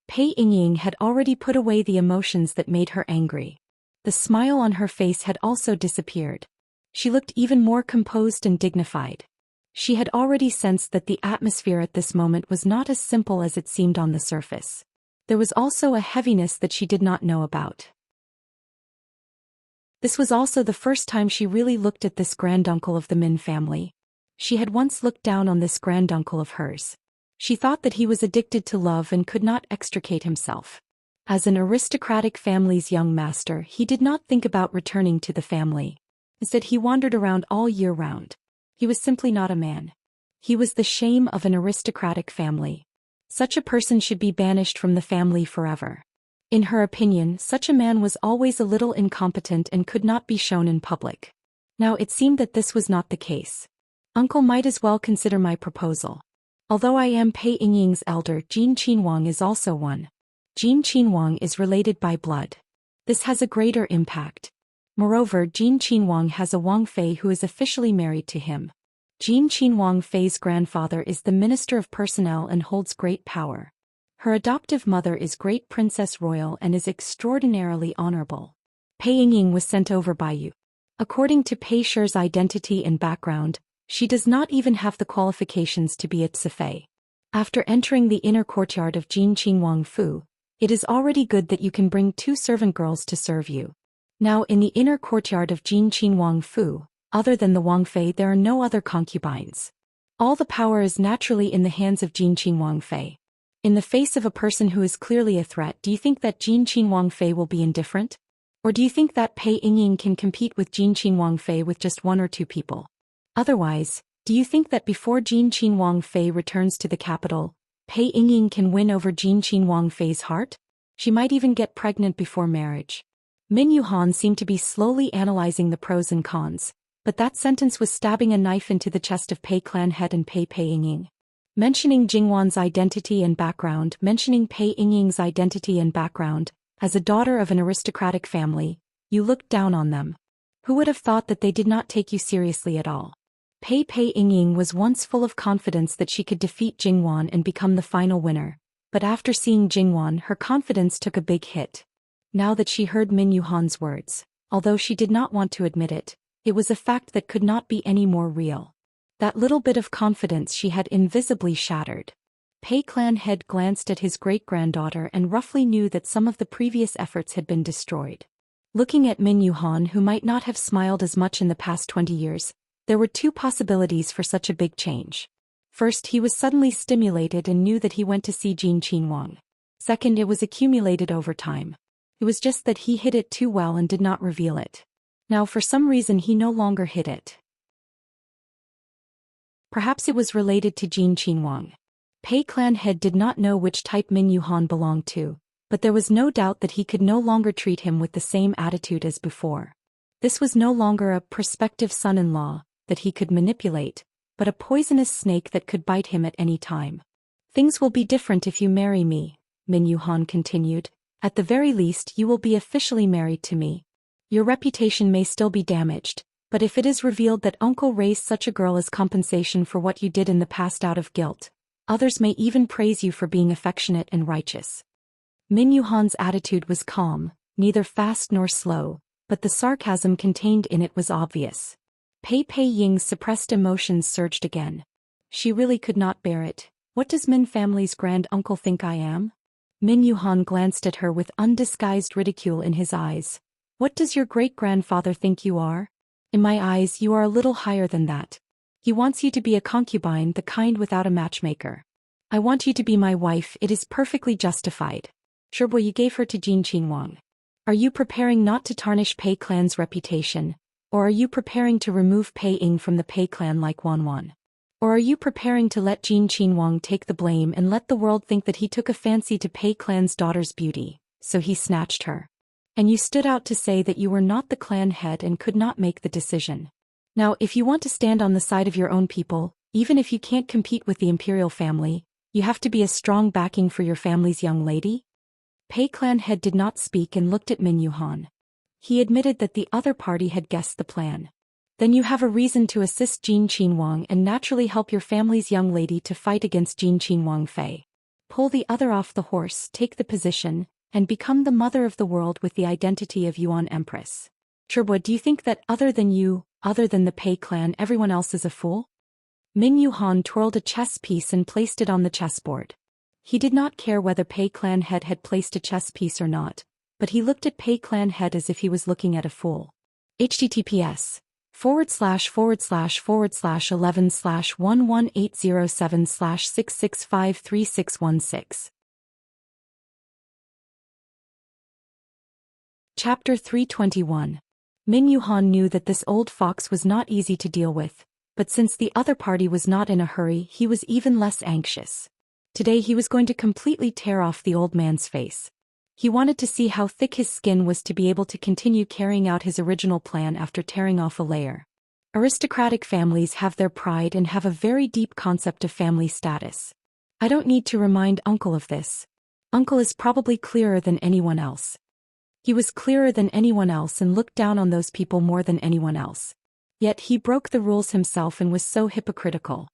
Pei Yingying had already put away the emotions that made her angry. The smile on her face had also disappeared. She looked even more composed and dignified. She had already sensed that the atmosphere at this moment was not as simple as it seemed on the surface. There was also a heaviness that she did not know about. This was also the first time she really looked at this granduncle of the Min family. She had once looked down on this granduncle of hers. She thought that he was addicted to love and could not extricate himself. As an aristocratic family's young master, he did not think about returning to the family. Instead, he wandered around all year round. He was simply not a man. He was the shame of an aristocratic family. Such a person should be banished from the family forever. In her opinion, such a man was always a little incompetent and could not be shown in public. Now it seemed that this was not the case. Uncle might as well consider my proposal. Although I am Pei Yingying's elder, Jin Qinhuang is also one. Jin Qinhuang is related by blood. This has a greater impact. Moreover, Jin Qinhuang has a Wang Fei who is officially married to him. Jin Qinhuang Fei's grandfather is the Minister of Personnel and holds great power. Her adoptive mother is Great Princess Royal and is extraordinarily honorable. Pei Yingying was sent over by you. According to Pei Shi's identity and background, she does not even have the qualifications to be at Sifei. After entering the inner courtyard of Jin Qinhuang Fu, it is already good that you can bring 2 servant girls to serve you. Now in the inner courtyard of Jin Qinhuang Fu, other than the Wang Fei, there are no other concubines. All the power is naturally in the hands of Jin Qinhuang Fei. In the face of a person who is clearly a threat, do you think that Jin Qinhuang Fei will be indifferent? Or do you think that Pei Yingying can compete with Jin Qinhuang Fei with just 1 or 2 people? Otherwise, do you think that before Jin Qinhuang Fei returns to the capital, Pei Yingying can win over Jin Qinhuang Fei's heart? She might even get pregnant before marriage. Min Yuhan seemed to be slowly analyzing the pros and cons, but that sentence was stabbing a knife into the chest of Pei clan head and Pei Yingying. Mentioning Jingwan's identity and background, mentioning Pei Yingying's identity and background, as a daughter of an aristocratic family, you looked down on them. Who would have thought that they did not take you seriously at all? Pei Yingying was once full of confidence that she could defeat Jingwan and become the final winner, but after seeing Jingwan, her confidence took a big hit. Now that she heard Min Yuhan's words, although she did not want to admit it, it was a fact that could not be any more real. That little bit of confidence she had invisibly shattered. Pei clan head glanced at his great-granddaughter and roughly knew that some of the previous efforts had been destroyed. Looking at Min Yuhan, who might not have smiled as much in the past 20 years, there were 2 possibilities for such a big change. First, he was suddenly stimulated and knew that he went to see Jin Qinhuang. Second, it was accumulated over time. It was just that he hid it too well and did not reveal it. Now for some reason he no longer hid it. Perhaps it was related to Jin Qinhuang. Pei clan head did not know which type Min Yuhan belonged to, but there was no doubt that he could no longer treat him with the same attitude as before. This was no longer a prospective son-in-law that he could manipulate, but a poisonous snake that could bite him at any time. Things will be different if you marry me, Min Yuhan continued. At the very least you will be officially married to me. Your reputation may still be damaged, but if it is revealed that uncle raised such a girl as compensation for what you did in the past out of guilt, others may even praise you for being affectionate and righteous. Min Yuhan's attitude was calm, neither fast nor slow, but the sarcasm contained in it was obvious. Pei Ying's suppressed emotions surged again. She really could not bear it. What does Min family's grand uncle think I am? Min Yuhan glanced at her with undisguised ridicule in his eyes. What does your great-grandfather think you are? In my eyes you are a little higher than that. He wants you to be a concubine, the kind without a matchmaker. I want you to be my wife, it is perfectly justified. Sure boy, you gave her to Jin Qinhuang. Are you preparing not to tarnish Pei clan's reputation? Or are you preparing to remove Pei Ying from the Pei clan like Wan? Or are you preparing to let Jin Qinhuang take the blame and let the world think that he took a fancy to Pei clan's daughter's beauty, so he snatched her? And you stood out to say that you were not the clan head and could not make the decision. Now if you want to stand on the side of your own people, even if you can't compete with the imperial family, you have to be a strong backing for your family's young lady? Pei clan head did not speak and looked at Min Yuhan. He admitted that the other party had guessed the plan. Then you have a reason to assist Jin Qinhuang and naturally help your family's young lady to fight against Jin Qinhuang Fei. Pull the other off the horse, take the position, and become the mother of the world with the identity of Yuan Empress. Churbo, do you think that other than you, other than the Pei clan, everyone else is a fool? Min Yuhan twirled a chess piece and placed it on the chessboard. He did not care whether Pei clan head had placed a chess piece or not, but he looked at Pei clan head as if he was looking at a fool. https://11/11807/6653616. Chapter 321. Min Yuhan knew that this old fox was not easy to deal with, but since the other party was not in a hurry, he was even less anxious. Today he was going to completely tear off the old man's face. He wanted to see how thick his skin was to be able to continue carrying out his original plan after tearing off a layer. Aristocratic families have their pride and have a very deep concept of family status. I don't need to remind Uncle of this. Uncle is probably clearer than anyone else. He was clearer than anyone else and looked down on those people more than anyone else. Yet he broke the rules himself and was so hypocritical.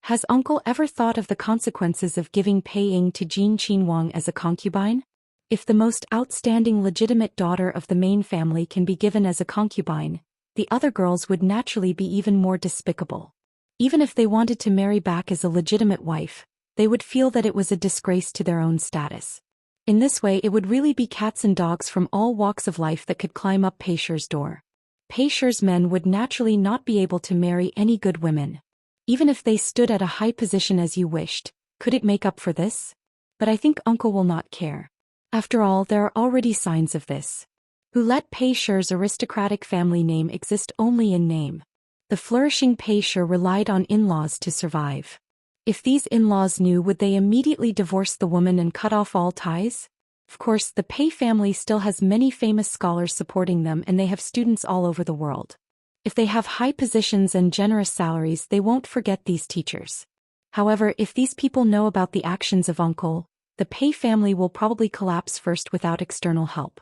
Has Uncle ever thought of the consequences of giving Pei Ying to Jin Qinhuang as a concubine? If the most outstanding legitimate daughter of the main family can be given as a concubine, the other girls would naturally be even more despicable. Even if they wanted to marry back as a legitimate wife, they would feel that it was a disgrace to their own status. In this way it would really be cats and dogs from all walks of life that could climb up Pei Shi's door. Pei Shi's men would naturally not be able to marry any good women. Even if they stood at a high position as you wished, could it make up for this? But I think Uncle will not care. After all, there are already signs of this. Who let Pei Shi's aristocratic family name exist only in name? The flourishing Pei Shi relied on in-laws to survive. If these in-laws knew, would they immediately divorce the woman and cut off all ties? Of course, the Pei family still has many famous scholars supporting them and they have students all over the world. If they have high positions and generous salaries, they won't forget these teachers. However, if these people know about the actions of Uncle, the Pei family will probably collapse first without external help.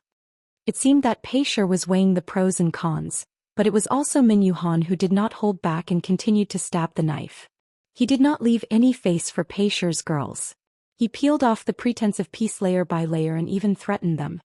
It seemed that Pei Shi was weighing the pros and cons, but it was also Min Yuhan who did not hold back and continued to stab the knife. He did not leave any face for Pei Shi's girls. He peeled off the pretense of peace layer by layer and even threatened them.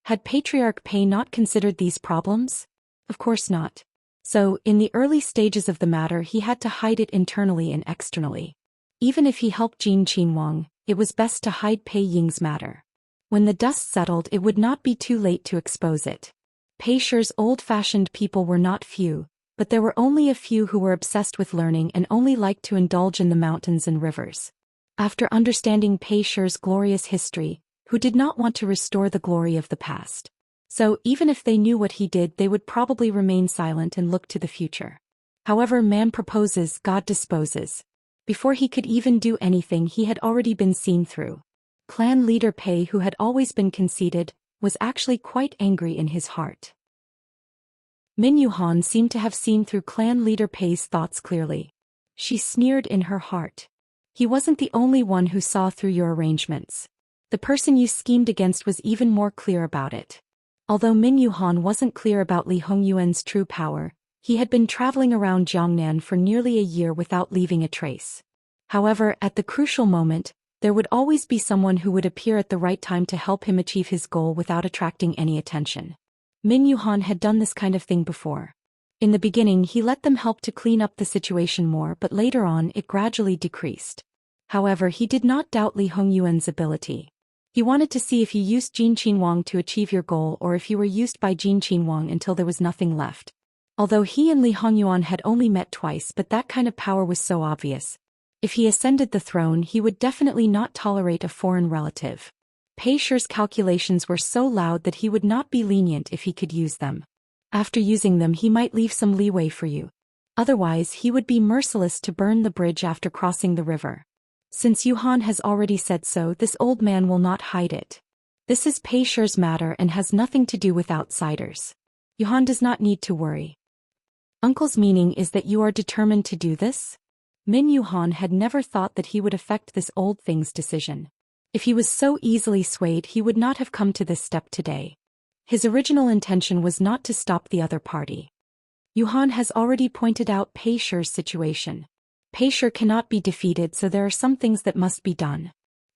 Had Patriarch Pei not considered these problems? Of course not. So, in the early stages of the matter he had to hide it internally and externally. Even if he helped Jin Qinhuang, it was best to hide Pei Ying's matter. When the dust settled, it would not be too late to expose it. Pei Shi's old-fashioned people were not few, but there were only a few who were obsessed with learning and only liked to indulge in the mountains and rivers. After understanding Pei Shi's glorious history, who did not want to restore the glory of the past. So, even if they knew what he did, they would probably remain silent and look to the future. However, man proposes, God disposes. Before he could even do anything, he had already been seen through. Clan leader Pei, who had always been conceited, was actually quite angry in his heart. Min Yuhan seemed to have seen through clan leader Pei's thoughts clearly. She sneered in her heart. He wasn't the only one who saw through your arrangements. The person you schemed against was even more clear about it. Although Min Yuhan wasn't clear about Li Hongyuan's true power, he had been traveling around Jiangnan for nearly a year without leaving a trace. However, at the crucial moment, there would always be someone who would appear at the right time to help him achieve his goal without attracting any attention. Min Yuhan had done this kind of thing before. In the beginning, he let them help to clean up the situation more, but later on it gradually decreased. However, he did not doubt Li Hongyuan's ability. He wanted to see if you used Jin Qinhuang to achieve your goal or if you were used by Jin Qinhuang until there was nothing left. Although he and Li Hongyuan had only met twice, but that kind of power was so obvious. If he ascended the throne, he would definitely not tolerate a foreign relative. Pei Shi's calculations were so loud that he would not be lenient if he could use them. After using them, he might leave some leeway for you. Otherwise, he would be merciless to burn the bridge after crossing the river. Since Yuhan has already said so, this old man will not hide it. This is Pei Shi's matter and has nothing to do with outsiders. Yuhan does not need to worry. Uncle's meaning is that you are determined to do this? Min Yuhan had never thought that he would affect this old thing's decision. If he was so easily swayed, he would not have come to this step today. His original intention was not to stop the other party. Yuhan has already pointed out Pei Shi's situation. Pei Shi cannot be defeated, so there are some things that must be done.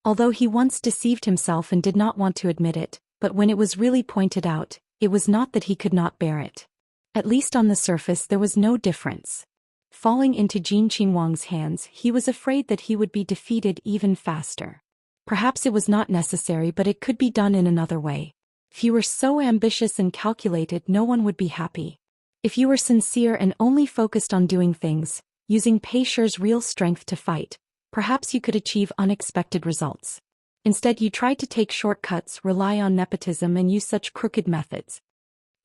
Although he once deceived himself and did not want to admit it, but when it was really pointed out, it was not that he could not bear it. At least on the surface there was no difference. Falling into Jin Qinhuang's hands, he was afraid that he would be defeated even faster. Perhaps it was not necessary, but it could be done in another way. If you were so ambitious and calculated, no one would be happy. If you were sincere and only focused on doing things, using Pei Shi's real strength to fight, perhaps you could achieve unexpected results. Instead, you tried to take shortcuts, rely on nepotism, and use such crooked methods.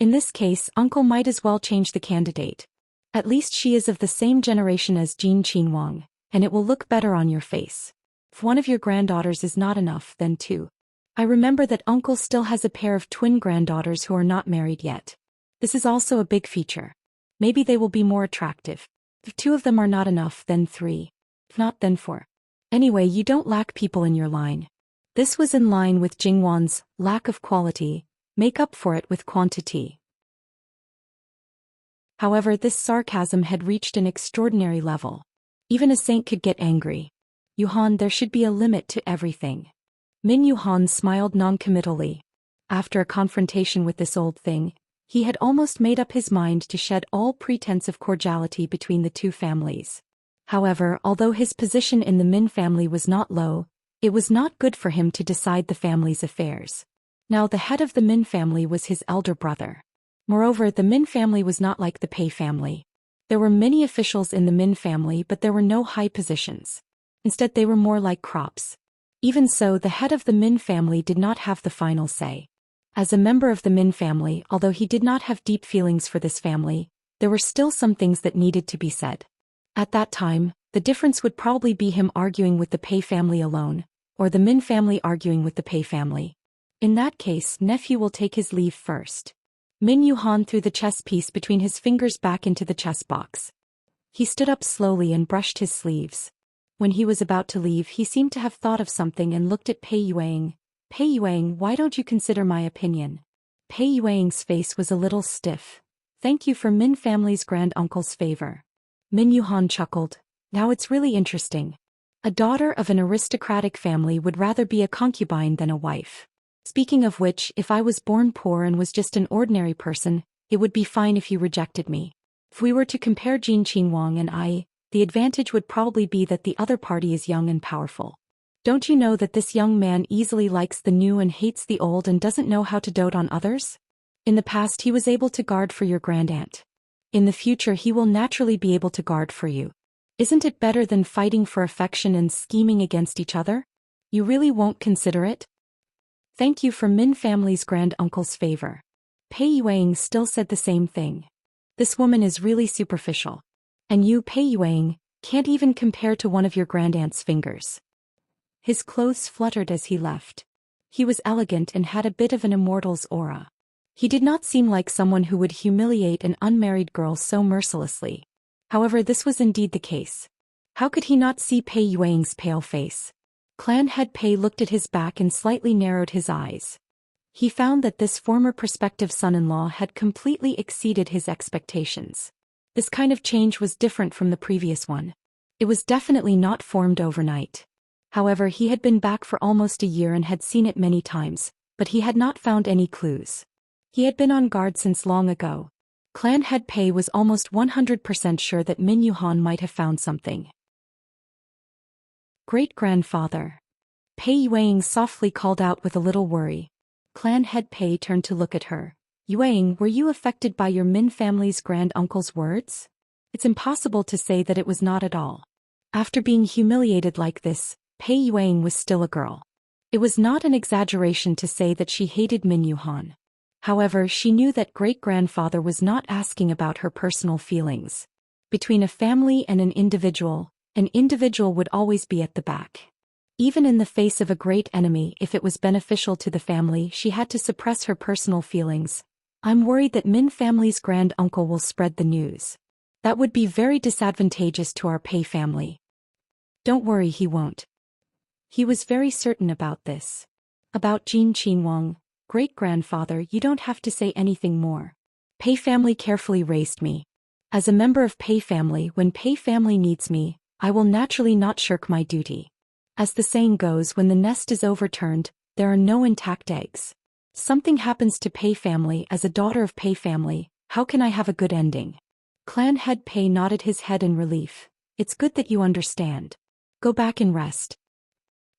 In this case, uncle might as well change the candidate. At least she is of the same generation as Jin Qinhuang, and it will look better on your face. If one of your granddaughters is not enough, then two. I remember that uncle still has a pair of twin granddaughters who are not married yet. This is also a big feature. Maybe they will be more attractive. If two of them are not enough, then three. If not, then four. Anyway, you don't lack people in your line. This was in line with Jingwan's lack of quality. Make up for it with quantity. However, this sarcasm had reached an extraordinary level. Even a saint could get angry. Yuhan, there should be a limit to everything. Min Yuhan smiled noncommittally. After a confrontation with this old thing, he had almost made up his mind to shed all pretense of cordiality between the two families. However, although his position in the Min family was not low, it was not good for him to decide the family's affairs. Now the head of the Min family was his elder brother. Moreover, the Min family was not like the Pei family. There were many officials in the Min family, but there were no high positions. Instead, they were more like crops. Even so, the head of the Min family did not have the final say. As a member of the Min family, although he did not have deep feelings for this family, there were still some things that needed to be said. At that time, the difference would probably be him arguing with the Pei family alone, or the Min family arguing with the Pei family. In that case, nephew will take his leave first. Min Yuhan threw the chess piece between his fingers back into the chess box. He stood up slowly and brushed his sleeves. When he was about to leave, he seemed to have thought of something and looked at Pei Yuang. Pei Yuang, why don't you consider my opinion? Pei Yuang's face was a little stiff. Thank you for Min family's grand-uncle's favor. Min Yuhan chuckled. Now it's really interesting. A daughter of an aristocratic family would rather be a concubine than a wife. Speaking of which, if I was born poor and was just an ordinary person, it would be fine if you rejected me. If we were to compare Jin Qinhuang and I, the advantage would probably be that the other party is young and powerful. Don't you know that this young man easily likes the new and hates the old and doesn't know how to dote on others? In the past he was able to guard for your grandaunt. In the future he will naturally be able to guard for you. Isn't it better than fighting for affection and scheming against each other? You really won't consider it? Thank you for Min family's grand-uncle's favor. Pei Yuang still said the same thing. This woman is really superficial. And you, Pei Yuang, Can't even compare to one of your grandaunt's fingers. His clothes fluttered as he left. He was elegant and had a bit of an immortal's aura. He did not seem like someone who would humiliate an unmarried girl so mercilessly. However, this was indeed the case. How could he not see Pei Yuang's pale face? Clan head Pei looked at his back and slightly narrowed his eyes. He found that this former prospective son-in-law had completely exceeded his expectations. This kind of change was different from the previous one. It was definitely not formed overnight. However, he had been back for almost a year and had seen it many times, but he had not found any clues. He had been on guard since long ago. Clan head Pei was almost 100% sure that Min Yuhan might have found something. Great-grandfather. Pei Yuang softly called out with a little worry. Clan head Pei turned to look at her. Yuang, were you affected by your Min family's grand-uncle's words? It's impossible to say that it was not at all. After being humiliated like this, Pei Yuang was still a girl. It was not an exaggeration to say that she hated Min Yuhan. However, she knew that great-grandfather was not asking about her personal feelings. Between a family and an individual would always be at the back. Even in the face of a great enemy, if it was beneficial to the family, she had to suppress her personal feelings. I'm worried that Min family's grand-uncle will spread the news. That would be very disadvantageous to our Pei family. Don't worry, he won't. He was very certain about this. About Jin Qinwang, great-grandfather, you don't have to say anything more. Pei family carefully raised me. As a member of Pei family, when Pei family needs me, I will naturally not shirk my duty. As the saying goes, when the nest is overturned, there are no intact eggs. Something happens to Pei family as a daughter of Pei family, how can I have a good ending? Clan head Pei nodded his head in relief. It's good that you understand. Go back and rest.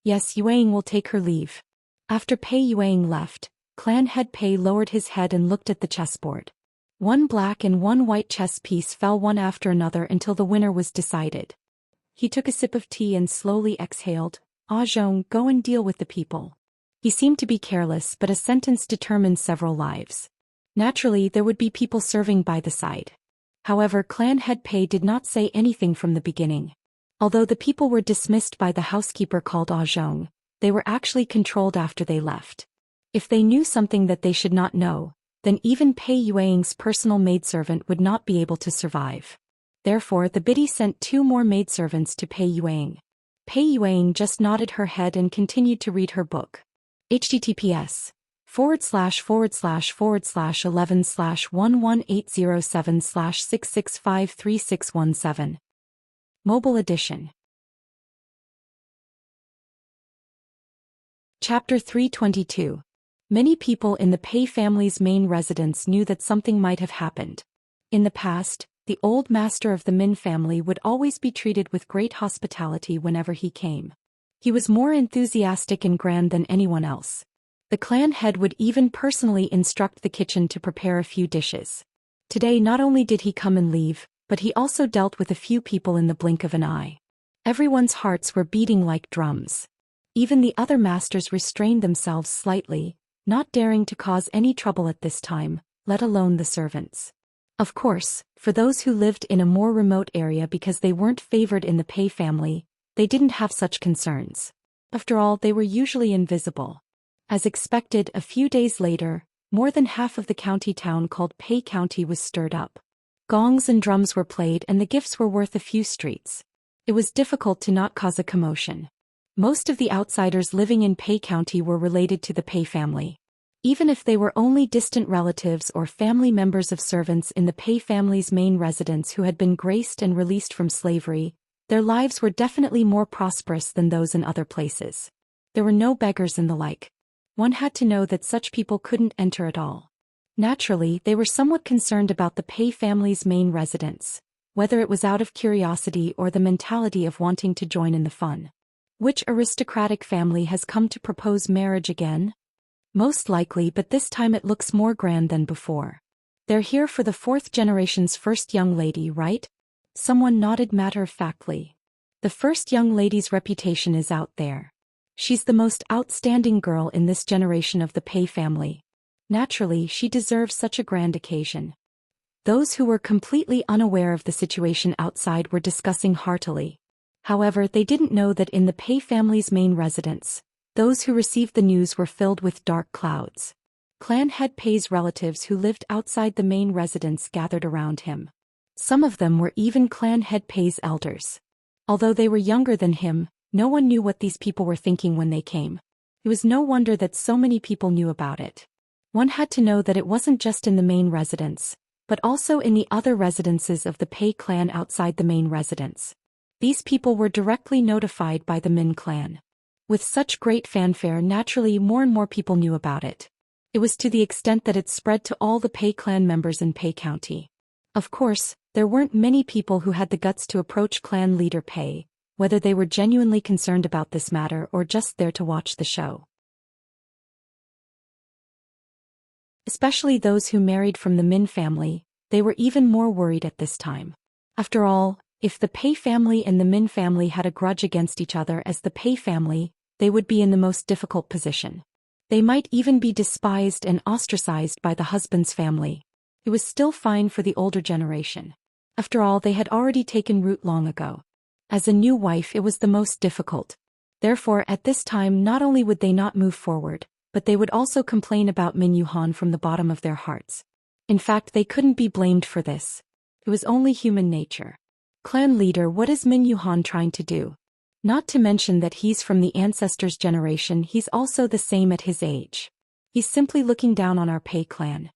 Yes, Yuang will take her leave. After Pei Yuang left, Clan head Pei lowered his head and looked at the chessboard. One black and one white chess piece fell one after another until the winner was decided. He took a sip of tea and slowly exhaled. Ah Zhong, go and deal with the people. He seemed to be careless, but a sentence determined several lives. Naturally, there would be people serving by the side. However, Clan head Pei did not say anything from the beginning. Although the people were dismissed by the housekeeper called Ah Zhong, they were actually controlled after they left. If they knew something that they should not know, then even Pei Yuang's personal maidservant would not be able to survive. Therefore, the biddy sent 2 more maidservants to Pei Yuang. Pei Yuang just nodded her head and continued to read her book. https://11/11807/6653617 Mobile Edition. Chapter 322. Many people in the Pei family's main residence knew that something might have happened. In the past, the old master of the Min family would always be treated with great hospitality whenever he came. He was more enthusiastic and grand than anyone else. The clan head would even personally instruct the kitchen to prepare a few dishes. Today not only did he come and leave, but he also dealt with a few people in the blink of an eye. Everyone's hearts were beating like drums. Even the other masters restrained themselves slightly, not daring to cause any trouble at this time, let alone the servants. Of course, for those who lived in a more remote area because they weren't favored in the Pei family, they didn't have such concerns. After all, they were usually invisible. As expected, a few days later, more than half of the county town called Pei County was stirred up. Gongs and drums were played and the gifts were worth a few streets. It was difficult to not cause a commotion. Most of the outsiders living in Pei County were related to the Pei family. Even if they were only distant relatives or family members of servants in the Pei family's main residence who had been graced and released from slavery, their lives were definitely more prosperous than those in other places. There were no beggars and the like. One had to know that such people couldn't enter at all. Naturally, they were somewhat concerned about the Pei family's main residence, whether it was out of curiosity or the mentality of wanting to join in the fun. Which aristocratic family has come to propose marriage again? Most likely, but this time it looks more grand than before. They're here for the 4th generation's first young lady, right? Someone nodded matter-of-factly. The first young lady's reputation is out there. She's the most outstanding girl in this generation of the Pei family. Naturally, she deserves such a grand occasion. Those who were completely unaware of the situation outside were discussing heartily. However, they didn't know that in the Pei family's main residence, those who received the news were filled with dark clouds. Clan head Pei's relatives who lived outside the main residence gathered around him. Some of them were even clan head Pei's elders. Although they were younger than him, no one knew what these people were thinking when they came. It was no wonder that so many people knew about it. One had to know that it wasn't just in the main residence, but also in the other residences of the Pei clan outside the main residence. These people were directly notified by the Min clan. With such great fanfare, naturally more and more people knew about it. It was to the extent that it spread to all the Pei clan members in Pei County. Of course, there weren't many people who had the guts to approach clan leader Pei, whether they were genuinely concerned about this matter or just there to watch the show. Especially those who married from the Min family, they were even more worried at this time. After all, if the Pei family and the Min family had a grudge against each other as the Pei family, they would be in the most difficult position. They might even be despised and ostracized by the husband's family. It was still fine for the older generation. After all, they had already taken root long ago. As a new wife, it was the most difficult. Therefore, at this time, not only would they not move forward, but they would also complain about Min Yuhan from the bottom of their hearts. In fact, they couldn't be blamed for this. It was only human nature. Clan leader, what is Min Yuhan trying to do? Not to mention that he's from the ancestors' generation, he's also the same at his age. He's simply looking down on our Pei clan.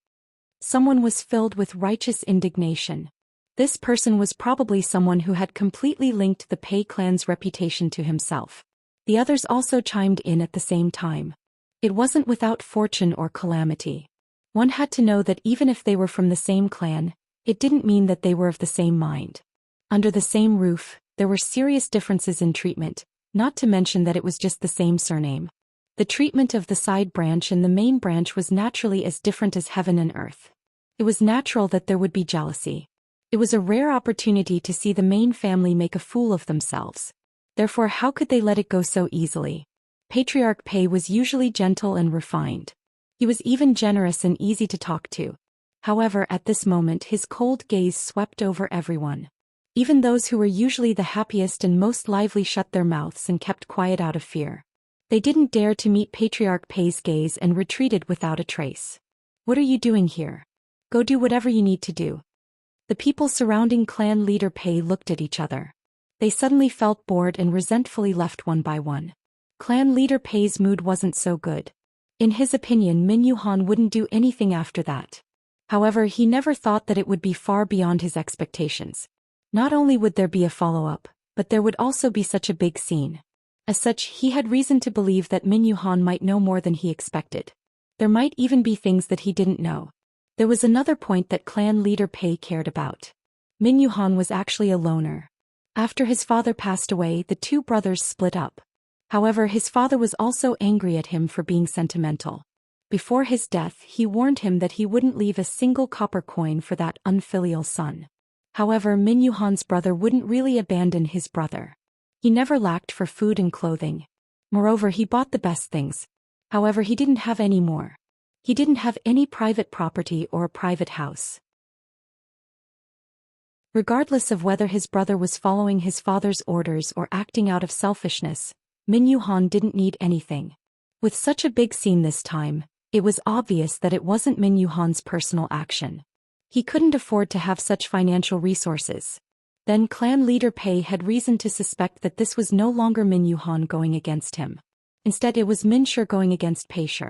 Someone was filled with righteous indignation. This person was probably someone who had completely linked the Pei clan's reputation to himself. The others also chimed in at the same time. It wasn't without fortune or calamity. One had to know that even if they were from the same clan, it didn't mean that they were of the same mind. Under the same roof, there were serious differences in treatment, not to mention that it was just the same surname. The treatment of the side branch and the main branch was naturally as different as heaven and earth. It was natural that there would be jealousy. It was a rare opportunity to see the main family make a fool of themselves. Therefore, how could they let it go so easily? Patriarch Pei was usually gentle and refined. He was even generous and easy to talk to. However, at this moment his cold gaze swept over everyone. Even those who were usually the happiest and most lively shut their mouths and kept quiet out of fear. They didn't dare to meet Patriarch Pei's gaze and retreated without a trace. What are you doing here? Go do whatever you need to do. The people surrounding clan leader Pei looked at each other. They suddenly felt bored and resentfully left one by one. Clan leader Pei's mood wasn't so good. In his opinion, Min Yuhan wouldn't do anything after that. However, he never thought that it would be far beyond his expectations. Not only would there be a follow-up, but there would also be such a big scene. As such, he had reason to believe that Min Yuhan might know more than he expected. There might even be things that he didn't know. There was another point that clan leader Pei cared about. Min Yuhan was actually a loner. After his father passed away, the two brothers split up. However, his father was also angry at him for being sentimental. Before his death, he warned him that he wouldn't leave a single copper coin for that unfilial son. However, Min Yuhan's brother wouldn't really abandon his brother. He never lacked for food and clothing. Moreover, he bought the best things. However, he didn't have any more. He didn't have any private property or a private house. Regardless of whether his brother was following his father's orders or acting out of selfishness, Min Yuhan didn't need anything. With such a big scene this time, it was obvious that it wasn't Min Yuhan's personal action. He couldn't afford to have such financial resources. Then clan leader Pei had reason to suspect that this was no longer Min Yuhan going against him. Instead, it was Min Shi going against Pei Shi.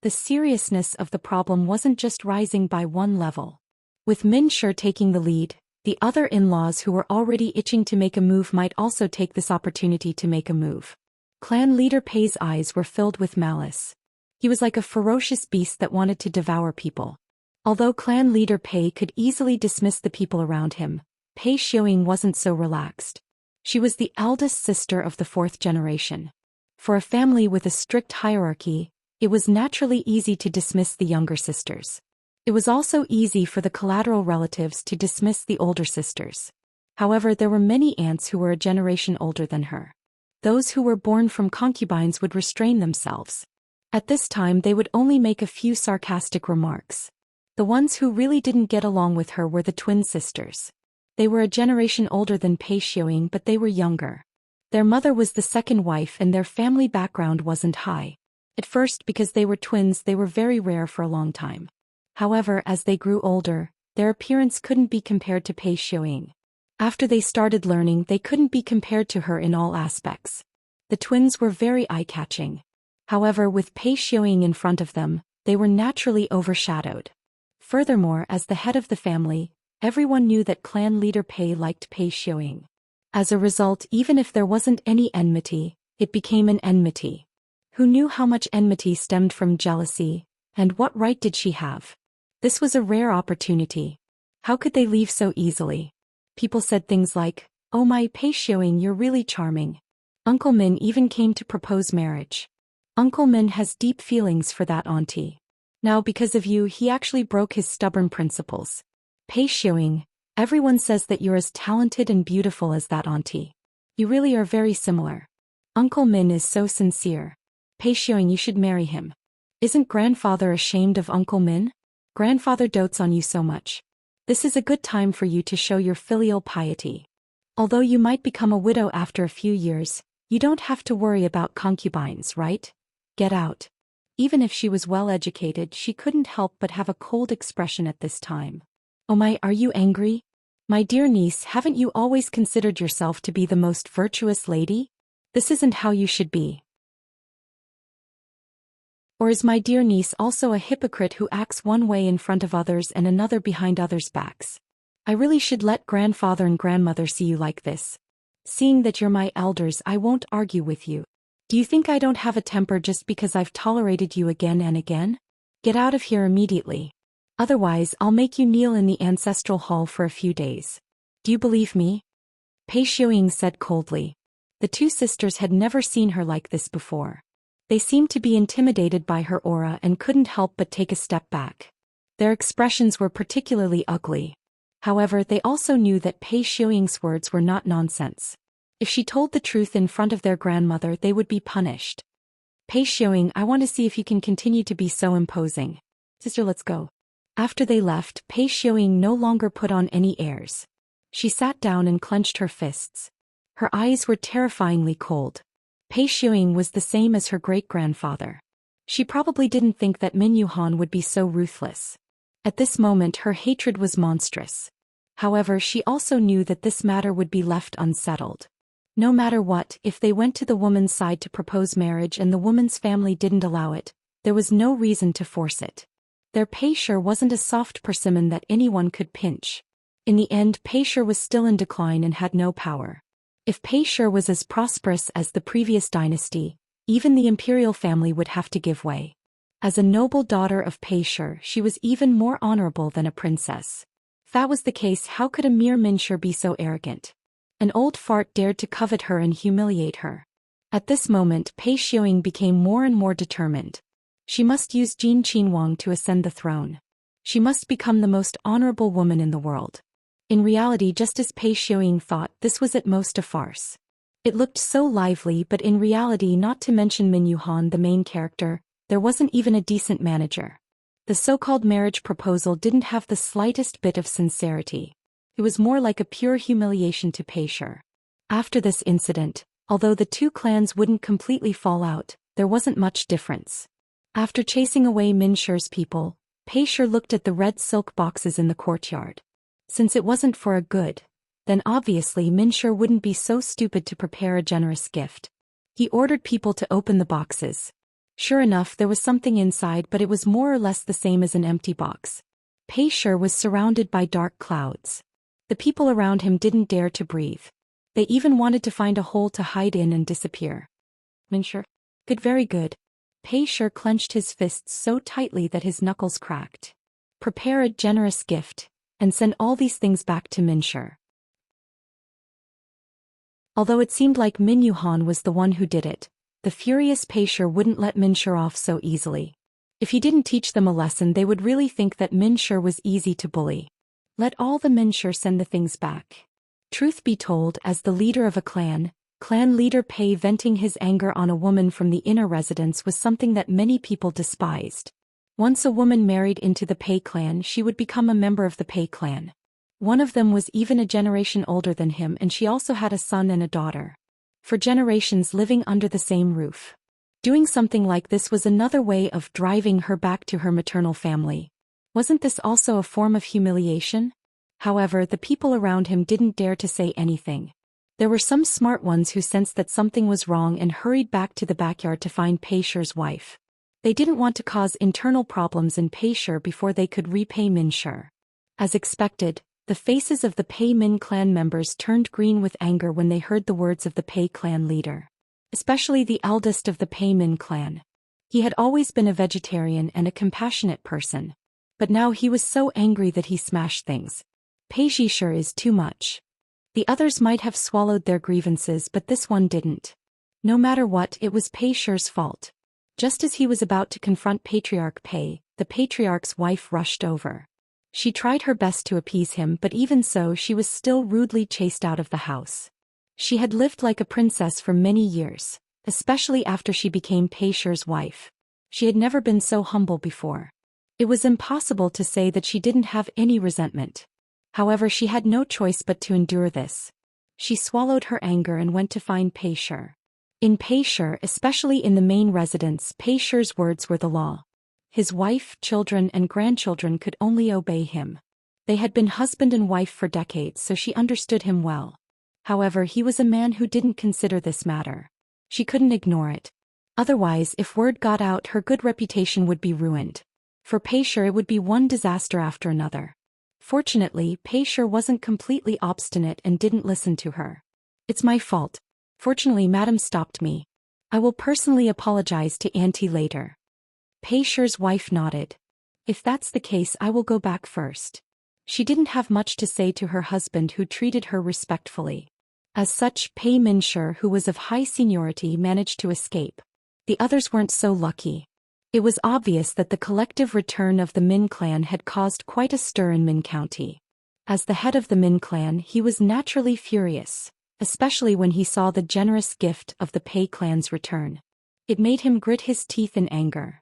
The seriousness of the problem wasn't just rising by one level. With Min Shi taking the lead, the other in-laws who were already itching to make a move might also take this opportunity to make a move. Clan leader Pei's eyes were filled with malice. He was like a ferocious beast that wanted to devour people. Although clan leader Pei could easily dismiss the people around him, Pei Xiuying wasn't so relaxed. She was the eldest sister of the fourth generation. For a family with a strict hierarchy, it was naturally easy to dismiss the younger sisters. It was also easy for the collateral relatives to dismiss the older sisters. However, there were many aunts who were a generation older than her. Those who were born from concubines would restrain themselves. At this time, they would only make a few sarcastic remarks. The ones who really didn't get along with her were the twin sisters. They were a generation older than Pei Xiuying, but they were younger. Their mother was the second wife and their family background wasn't high. At first, because they were twins, they were very rare for a long time. However, as they grew older, their appearance couldn't be compared to Pei Xiuying. After they started learning, they couldn't be compared to her in all aspects. The twins were very eye-catching. However, with Pei Xiuying in front of them, they were naturally overshadowed. Furthermore, as the head of the family, everyone knew that clan leader Pei liked Pei Xiuying. As a result, even if there wasn't any enmity, it became an enmity. Who knew how much enmity stemmed from jealousy, and what right did she have? This was a rare opportunity. How could they leave so easily? People said things like, "Oh my Pei Xiuying, you're really charming." Uncle Min even came to propose marriage. Uncle Min has deep feelings for that auntie. Now because of you he actually broke his stubborn principles. Pei Xiuying, everyone says that you're as talented and beautiful as that auntie. You really are very similar. Uncle Min is so sincere. Pei Xiuying, you should marry him. Isn't grandfather ashamed of Uncle Min? Grandfather dotes on you so much. This is a good time for you to show your filial piety. Although you might become a widow after a few years, you don't have to worry about concubines, right? Get out. Even if she was well educated, she couldn't help but have a cold expression at this time. Oh my, are you angry? My dear niece, haven't you always considered yourself to be the most virtuous lady? This isn't how you should be. Or is my dear niece also a hypocrite who acts one way in front of others and another behind others' backs? I really should let grandfather and grandmother see you like this. Seeing that you're my elders, I won't argue with you. Do you think I don't have a temper just because I've tolerated you again and again? Get out of here immediately. Otherwise, I'll make you kneel in the ancestral hall for a few days. Do you believe me? Pei Xiuying said coldly. The two sisters had never seen her like this before. They seemed to be intimidated by her aura and couldn't help but take a step back. Their expressions were particularly ugly. However, they also knew that Pei Xiuying's words were not nonsense. If she told the truth in front of their grandmother, they would be punished. Pei Xiuying, I want to see if you can continue to be so imposing. Sister, let's go. After they left, Pei Xiuying no longer put on any airs. She sat down and clenched her fists. Her eyes were terrifyingly cold. Pei Xiuying was the same as her great-grandfather. She probably didn't think that Min Yuhan would be so ruthless. At this moment her hatred was monstrous. However, she also knew that this matter would be left unsettled. No matter what, if they went to the woman's side to propose marriage and the woman's family didn't allow it, there was no reason to force it. Their Pei Shi wasn't a soft persimmon that anyone could pinch. In the end, Pei Shi was still in decline and had no power. If Pei Shi was as prosperous as the previous dynasty, even the imperial family would have to give way. As a noble daughter of Pei Shi, she was even more honorable than a princess. If that was the case, how could a mere Min Shi be so arrogant? An old fart dared to covet her and humiliate her. At this moment, Pei Xiuying became more and more determined. She must use Jin Qinhuang to ascend the throne. She must become the most honorable woman in the world. In reality, just as Pei Xiuying thought, this was at most a farce. It looked so lively, but in reality, not to mention Min Yuhan, the main character, there wasn't even a decent manager. The so-called marriage proposal didn't have the slightest bit of sincerity. It was more like a pure humiliation to Pei Shi. After this incident, although the two clans wouldn't completely fall out, there wasn't much difference. After chasing away Min Shi's people, Pei Shi looked at the red silk boxes in the courtyard. Since it wasn't for a good, then obviously Min Shi wouldn't be so stupid to prepare a generous gift. He ordered people to open the boxes. Sure enough, there was something inside, but it was more or less the same as an empty box. Pei Shi was surrounded by dark clouds. The people around him didn't dare to breathe. They even wanted to find a hole to hide in and disappear. Min Shi. Good, very good. Pei Shi clenched his fists so tightly that his knuckles cracked. Prepare a generous gift, and send all these things back to Min Shi. Although it seemed like Min Yuhan was the one who did it, the furious Pei Shi wouldn't let Min Shi off so easily. If he didn't teach them a lesson, they would really think that Min Shi was easy to bully. Let all the Min Shi send the things back. Truth be told, as the leader of a clan leader Pei venting his anger on a woman from the inner residence was something that many people despised. Once a woman married into the Pei clan, she would become a member of the Pei clan. One of them was even a generation older than him, and she also had a son and a daughter. For generations living under the same roof. Doing something like this was another way of driving her back to her maternal family. Wasn't this also a form of humiliation? However, the people around him didn't dare to say anything. There were some smart ones who sensed that something was wrong and hurried back to the backyard to find Pei Shi's wife. They didn't want to cause internal problems in Pei Shi before they could repay Min Shi. As expected, the faces of the Pei Min clan members turned green with anger when they heard the words of the Pei clan leader. Especially the eldest of the Pei Min clan. He had always been a vegetarian and a compassionate person. But now he was so angry that he smashed things. Pei Shi is too much. The others might have swallowed their grievances, but this one didn't. No matter what, it was Pei Shi's fault. Just as he was about to confront Patriarch Pei, the patriarch's wife rushed over. She tried her best to appease him, but even so she was still rudely chased out of the house. She had lived like a princess for many years, especially after she became Pei Shi's wife. She had never been so humble before. It was impossible to say that she didn't have any resentment. However, she had no choice but to endure this. She swallowed her anger and went to find Pei Shi. In Pei Shi, especially in the main residence, Pei Shi's words were the law. His wife, children and grandchildren could only obey him. They had been husband and wife for decades, so she understood him well. However, he was a man who didn't consider this matter. She couldn't ignore it. Otherwise, if word got out, her good reputation would be ruined. For Pei Shi, it would be one disaster after another. Fortunately, Pei Shi wasn't completely obstinate and didn't listen to her. "It's my fault. Fortunately, Madam stopped me. I will personally apologize to Auntie later." Pei Shi's wife nodded. "If that's the case, I will go back first." She didn't have much to say to her husband, who treated her respectfully. As such, Pei Min Shi, who was of high seniority, managed to escape. The others weren't so lucky. It was obvious that the collective return of the Min clan had caused quite a stir in Min County. As the head of the Min clan, he was naturally furious, especially when he saw the generous gift of the Pei clan's return. It made him grit his teeth in anger.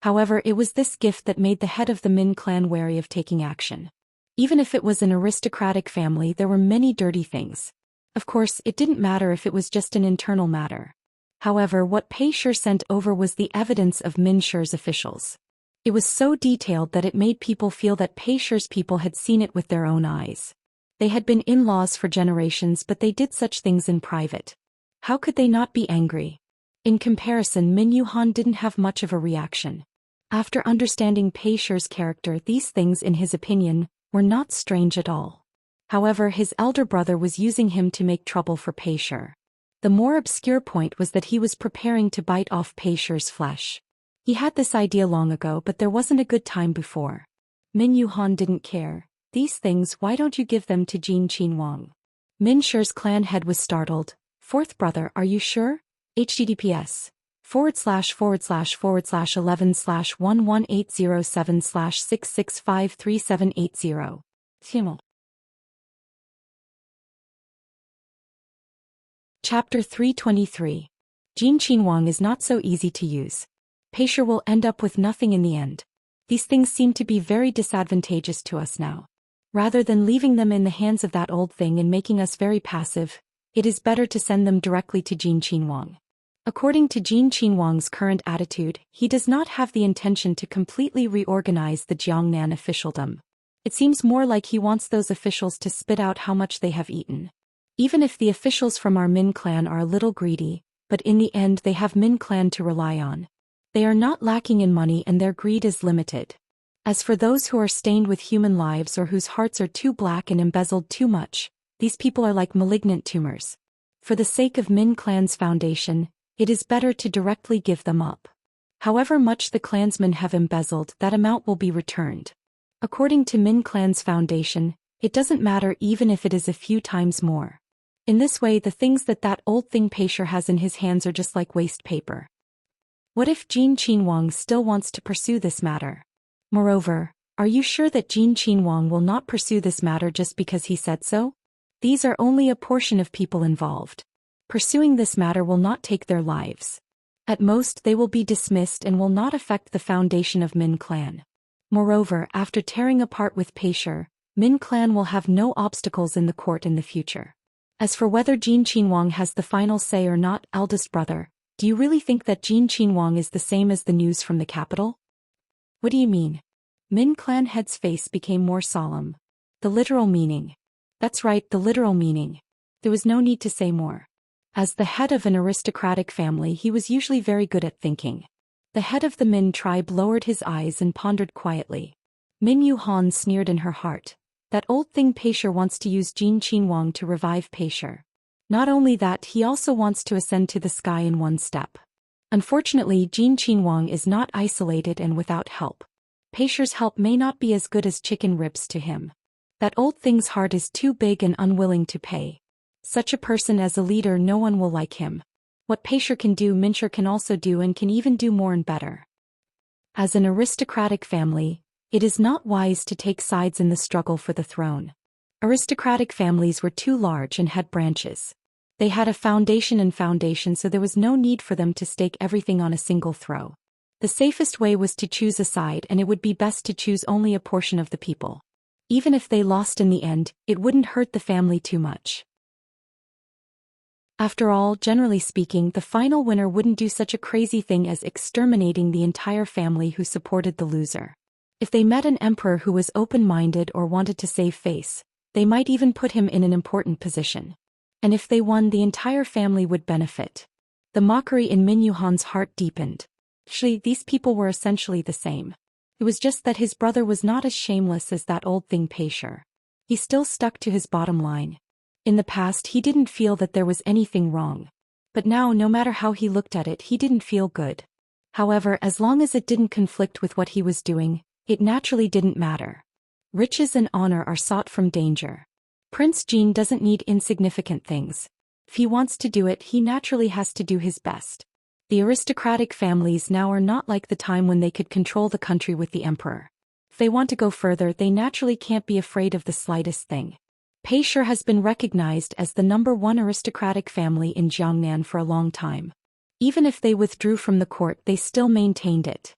However, it was this gift that made the head of the Min clan wary of taking action. Even if it was an aristocratic family, there were many dirty things. Of course, it didn't matter if it was just an internal matter. However, what Pei Shi sent over was the evidence of Min Shi's officials. It was so detailed that it made people feel that Pei Shi's people had seen it with their own eyes. They had been in-laws for generations, but they did such things in private. How could they not be angry? In comparison, Min Yuhan didn't have much of a reaction. After understanding Pei Shi's character, these things, in his opinion, were not strange at all. However, his elder brother was using him to make trouble for Pei Shi. The more obscure point was that he was preparing to bite off Pei Shi's flesh. He had this idea long ago, but there wasn't a good time before. Min Yuhan didn't care. "These things, why don't you give them to Jin Wang?" Min Shi's clan head was startled. "Fourth brother, are you sure? https:///11/11807/6653780. Himmel. Chapter 323. Jin Wang is not so easy to use. Pei Shi will end up with nothing in the end. These things seem to be very disadvantageous to us now. Rather than leaving them in the hands of that old thing and making us very passive, it is better to send them directly to Jin Wang. According to Jin Wang's current attitude, he does not have the intention to completely reorganize the Jiangnan officialdom. It seems more like he wants those officials to spit out how much they have eaten. Even if the officials from our Min clan are a little greedy, but in the end they have Min clan to rely on. They are not lacking in money and their greed is limited. As for those who are stained with human lives or whose hearts are too black and embezzled too much, these people are like malignant tumors. For the sake of Min clan's foundation, it is better to directly give them up. However much the clansmen have embezzled, that amount will be returned. According to Min clan's foundation, it doesn't matter even if it is a few times more. In this way, the things that old thing Pei Shi has in his hands are just like waste paper. What if Jin Wang still wants to pursue this matter? Moreover, are you sure that Jin Wang will not pursue this matter just because he said so? These are only a portion of people involved. Pursuing this matter will not take their lives. At most they will be dismissed and will not affect the foundation of Min clan. Moreover, after tearing apart with Pei, Min clan will have no obstacles in the court in the future. As for whether Jin Qinhuang has the final say or not, eldest brother, do you really think that Jin Qinhuang is the same as the news from the capital? What do you mean? Min clan head's face became more solemn. The literal meaning. That's right, the literal meaning. There was no need to say more. As the head of an aristocratic family, he was usually very good at thinking. The head of the Min tribe lowered his eyes and pondered quietly. Min Yuhan sneered in her heart. That old thing Pei wants to use Jin Qinhuang to revive Pei. Not only that, he also wants to ascend to the sky in one step. Unfortunately, Jin Qinhuang is not isolated and without help. Pei's help may not be as good as chicken ribs to him. That old thing's heart is too big and unwilling to pay. Such a person as a leader, no one will like him. What Pei can do, Min can also do, and can even do more and better. As an aristocratic family, it is not wise to take sides in the struggle for the throne. Aristocratic families were too large and had branches. They had a foundation, so there was no need for them to stake everything on a single throw. The safest way was to choose a side, and it would be best to choose only a portion of the people. Even if they lost in the end, it wouldn't hurt the family too much. After all, generally speaking, the final winner wouldn't do such a crazy thing as exterminating the entire family who supported the loser. If they met an emperor who was open-minded or wanted to save face, they might even put him in an important position. And if they won, the entire family would benefit. The mockery in Min Yuhan's heart deepened. Actually, these people were essentially the same. It was just that his brother was not as shameless as that old thing Pei. He still stuck to his bottom line. In the past, he didn't feel that there was anything wrong. But now, no matter how he looked at it, he didn't feel good. However, as long as it didn't conflict with what he was doing, it naturally didn't matter. Riches and honor are sought from danger. Prince Jin doesn't need insignificant things. If he wants to do it, he naturally has to do his best. The aristocratic families now are not like the time when they could control the country with the emperor. If they want to go further, they naturally can't be afraid of the slightest thing. Pei has been recognized as the #1 aristocratic family in Jiangnan for a long time. Even if they withdrew from the court, they still maintained it.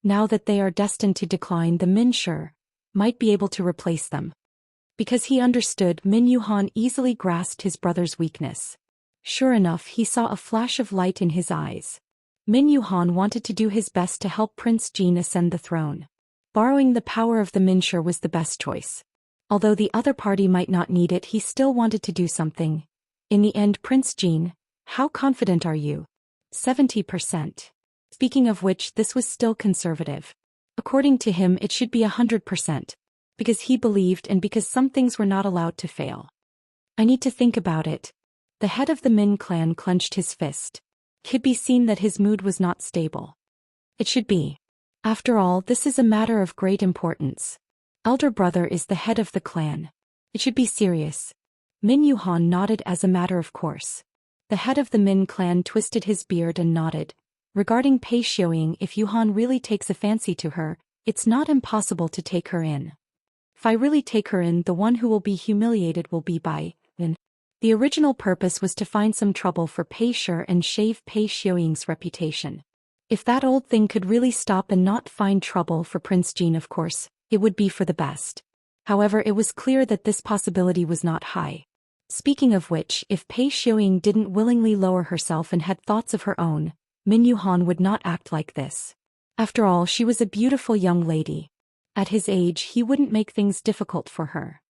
Now that they are destined to decline, the Min might be able to replace them. Because he understood, Min Yuhan easily grasped his brother's weakness. Sure enough, he saw a flash of light in his eyes. Min Yuhan wanted to do his best to help Prince Jin ascend the throne. Borrowing the power of the Min was the best choice. Although the other party might not need it, he still wanted to do something. In the end, Prince Jin, how confident are you? 70%. Speaking of which, this was still conservative. According to him, it should be 100%. Because he believed and because some things were not allowed to fail. I need to think about it. The head of the Min clan clenched his fist. It could be seen that his mood was not stable. It should be. After all, this is a matter of great importance. Elder brother is the head of the clan. It should be serious. Min Yuhan nodded as a matter of course. The head of the Min clan twisted his beard and nodded. Regarding Pei Xiuying, if Yuhan really takes a fancy to her, it's not impossible to take her in. If I really take her in, the one who will be humiliated will be Bai Yin. The original purpose was to find some trouble for Pei and shave Pei Xiuying's reputation. If that old thing could really stop and not find trouble for Prince Jin, of course, it would be for the best. However, it was clear that this possibility was not high. Speaking of which, if Pei Xiuying didn't willingly lower herself and had thoughts of her own, Min Yuhan would not act like this. After all, she was a beautiful young lady. At his age, he wouldn't make things difficult for her.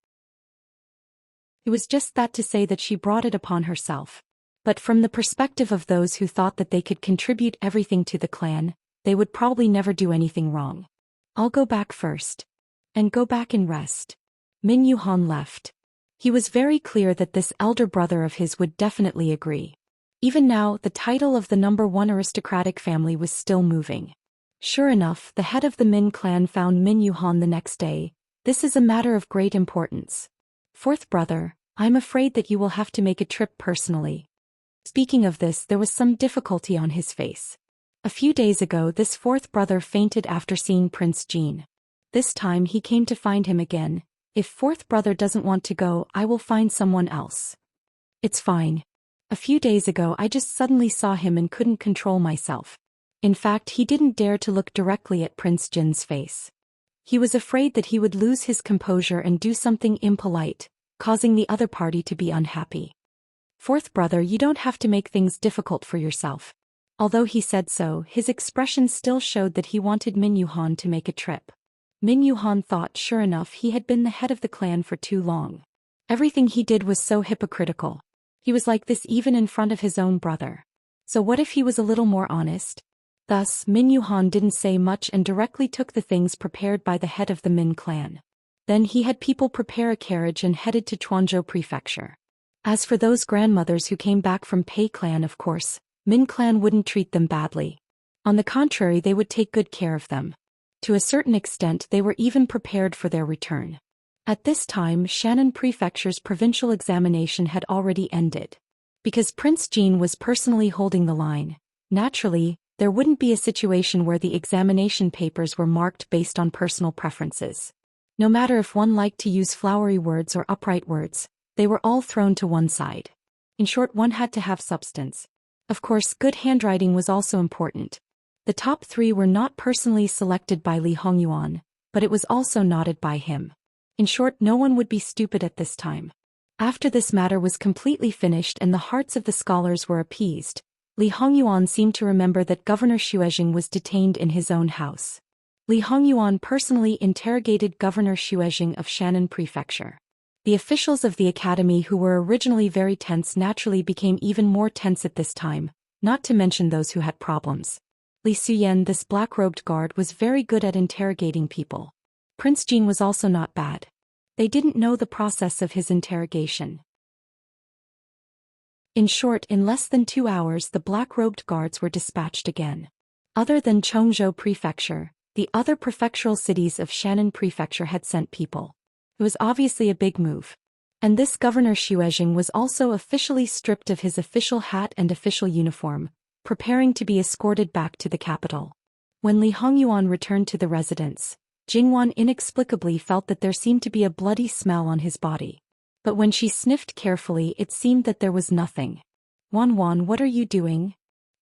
It was just that to say that she brought it upon herself. But from the perspective of those who thought that they could contribute everything to the clan, they would probably never do anything wrong. I'll go back first. And go back and rest. Min Yuhan left. He was very clear that this elder brother of his would definitely agree. Even now, the title of the #1 aristocratic family was still moving. Sure enough, the head of the Min clan found Min Yuhan the next day. This is a matter of great importance. Fourth brother, I'm afraid that you will have to make a trip personally. Speaking of this, there was some difficulty on his face. A few days ago, this fourth brother fainted after seeing Prince Jin. This time he came to find him again. If fourth brother doesn't want to go, I will find someone else. It's fine. A few days ago I just suddenly saw him and couldn't control myself. In fact, he didn't dare to look directly at Prince Jin's face. He was afraid that he would lose his composure and do something impolite, causing the other party to be unhappy. Fourth brother, you don't have to make things difficult for yourself. Although he said so, his expression still showed that he wanted Min Yuhan to make a trip. Min Yuhan thought sure enough he had been the head of the clan for too long. Everything he did was so hypocritical. He was like this even in front of his own brother. So what if he was a little more honest? Thus, Min Yuhan didn't say much and directly took the things prepared by the head of the Min clan. Then he had people prepare a carriage and headed to Chuanzhou Prefecture. As for those grandmothers who came back from Pei clan, of course, Min clan wouldn't treat them badly. On the contrary, they would take good care of them. To a certain extent, they were even prepared for their return. At this time, Shannon Prefecture's provincial examination had already ended. Because Prince Jin was personally holding the line, naturally, there wouldn't be a situation where the examination papers were marked based on personal preferences. No matter if one liked to use flowery words or upright words, they were all thrown to one side. In short, one had to have substance. Of course, good handwriting was also important. The top 3 were not personally selected by Li Hongyuan, but it was also noted by him. In short, no one would be stupid at this time. After this matter was completely finished and the hearts of the scholars were appeased, Li Hongyuan seemed to remember that Governor Xuezheng was detained in his own house. Li Hongyuan personally interrogated Governor Xuezheng of Shannon Prefecture. The officials of the academy who were originally very tense naturally became even more tense at this time, not to mention those who had problems. Li Suyen, this black-robed guard, was very good at interrogating people. Prince Jin was also not bad. They didn't know the process of his interrogation. In short, in less than 2 hours the black-robed guards were dispatched again. Other than Chongzhou Prefecture, the other prefectural cities of Shannon Prefecture had sent people. It was obviously a big move. And this Governor Xuezheng was also officially stripped of his official hat and official uniform, preparing to be escorted back to the capital. When Li Hongyuan returned to the residence, Jingwan inexplicably felt that there seemed to be a bloody smell on his body. But when she sniffed carefully, it seemed that there was nothing. Wan, what are you doing?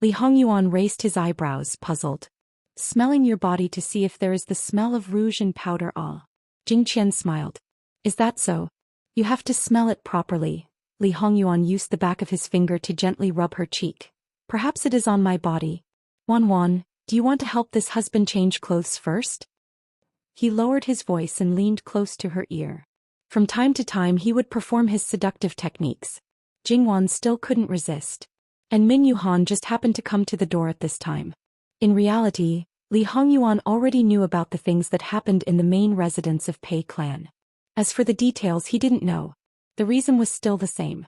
Li Hongyuan raised his eyebrows, puzzled. Smelling your body to see if there is the smell of rouge and powder. Jing Qian smiled. Is that so? You have to smell it properly. Li Hongyuan used the back of his finger to gently rub her cheek. Perhaps it is on my body. Wan, do you want to help this husband change clothes first? He lowered his voice and leaned close to her ear. From time to time he would perform his seductive techniques. Jingwan still couldn't resist. And Min Yuhan just happened to come to the door at this time. In reality, Li Hongyuan already knew about the things that happened in the main residence of Pei clan. As for the details, he didn't know. The reason was still the same.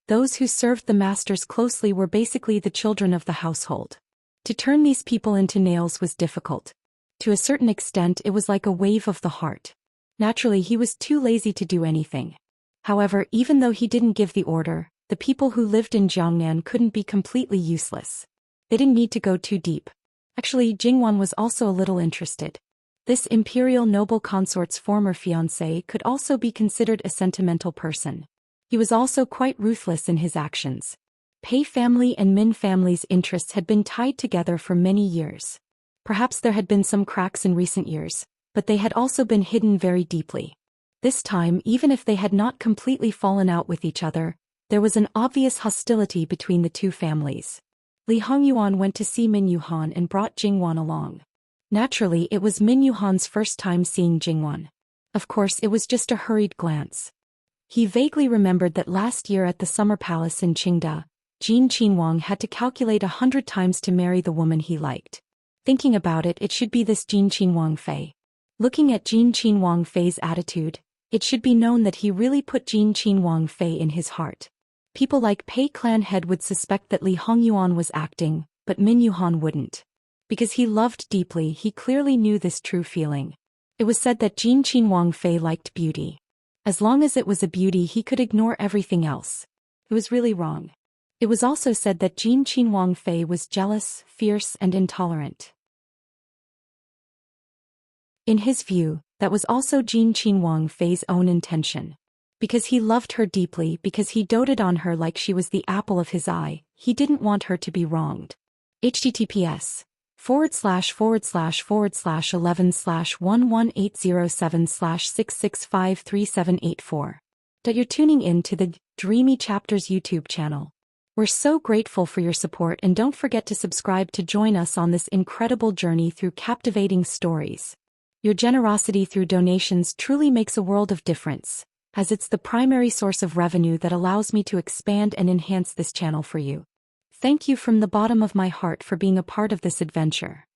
Those who served the masters closely were basically the children of the household. To turn these people into nails was difficult. To a certain extent, it was like a wave of the heart. Naturally, he was too lazy to do anything. However, even though he didn't give the order, the people who lived in Jiangnan couldn't be completely useless. They didn't need to go too deep. Actually, Jingwan was also a little interested. This imperial noble consort's former fiancé could also be considered a sentimental person. He was also quite ruthless in his actions. Pei family and Min family's interests had been tied together for many years. Perhaps there had been some cracks in recent years, but they had also been hidden very deeply. This time, even if they had not completely fallen out with each other, there was an obvious hostility between the two families. Li Hongyuan went to see Min Yuhan and brought Jingwan along. Naturally, it was Min Yuhan's first time seeing Jingwan. Of course, it was just a hurried glance. He vaguely remembered that last year at the summer palace in Qingda, Jin Qinwang had to calculate 100 times to marry the woman he liked. Thinking about it, it should be this Jin Qinwang Fei. Looking at Jin Qinwang Fei's attitude, it should be known that he really put Jin Qinwang Fei in his heart. People like Pei clan head would suspect that Li Hongyuan was acting, but Min Yuhan wouldn't. Because he loved deeply, he clearly knew this true feeling. It was said that Jin Qinwang Fei liked beauty. As long as it was a beauty, he could ignore everything else. It was really wrong. It was also said that Jin Qinwang Fei was jealous, fierce, and intolerant. In his view, that was also Jin Qinwang Fei's own intention. Because he loved her deeply, because he doted on her like she was the apple of his eye, he didn't want her to be wronged. https://118007/6653784. You're tuning in to the Dreamy Chapters YouTube channel. We're so grateful for your support, and don't forget to subscribe to join us on this incredible journey through captivating stories. Your generosity through donations truly makes a world of difference, as it's the primary source of revenue that allows me to expand and enhance this channel for you. Thank you from the bottom of my heart for being a part of this adventure.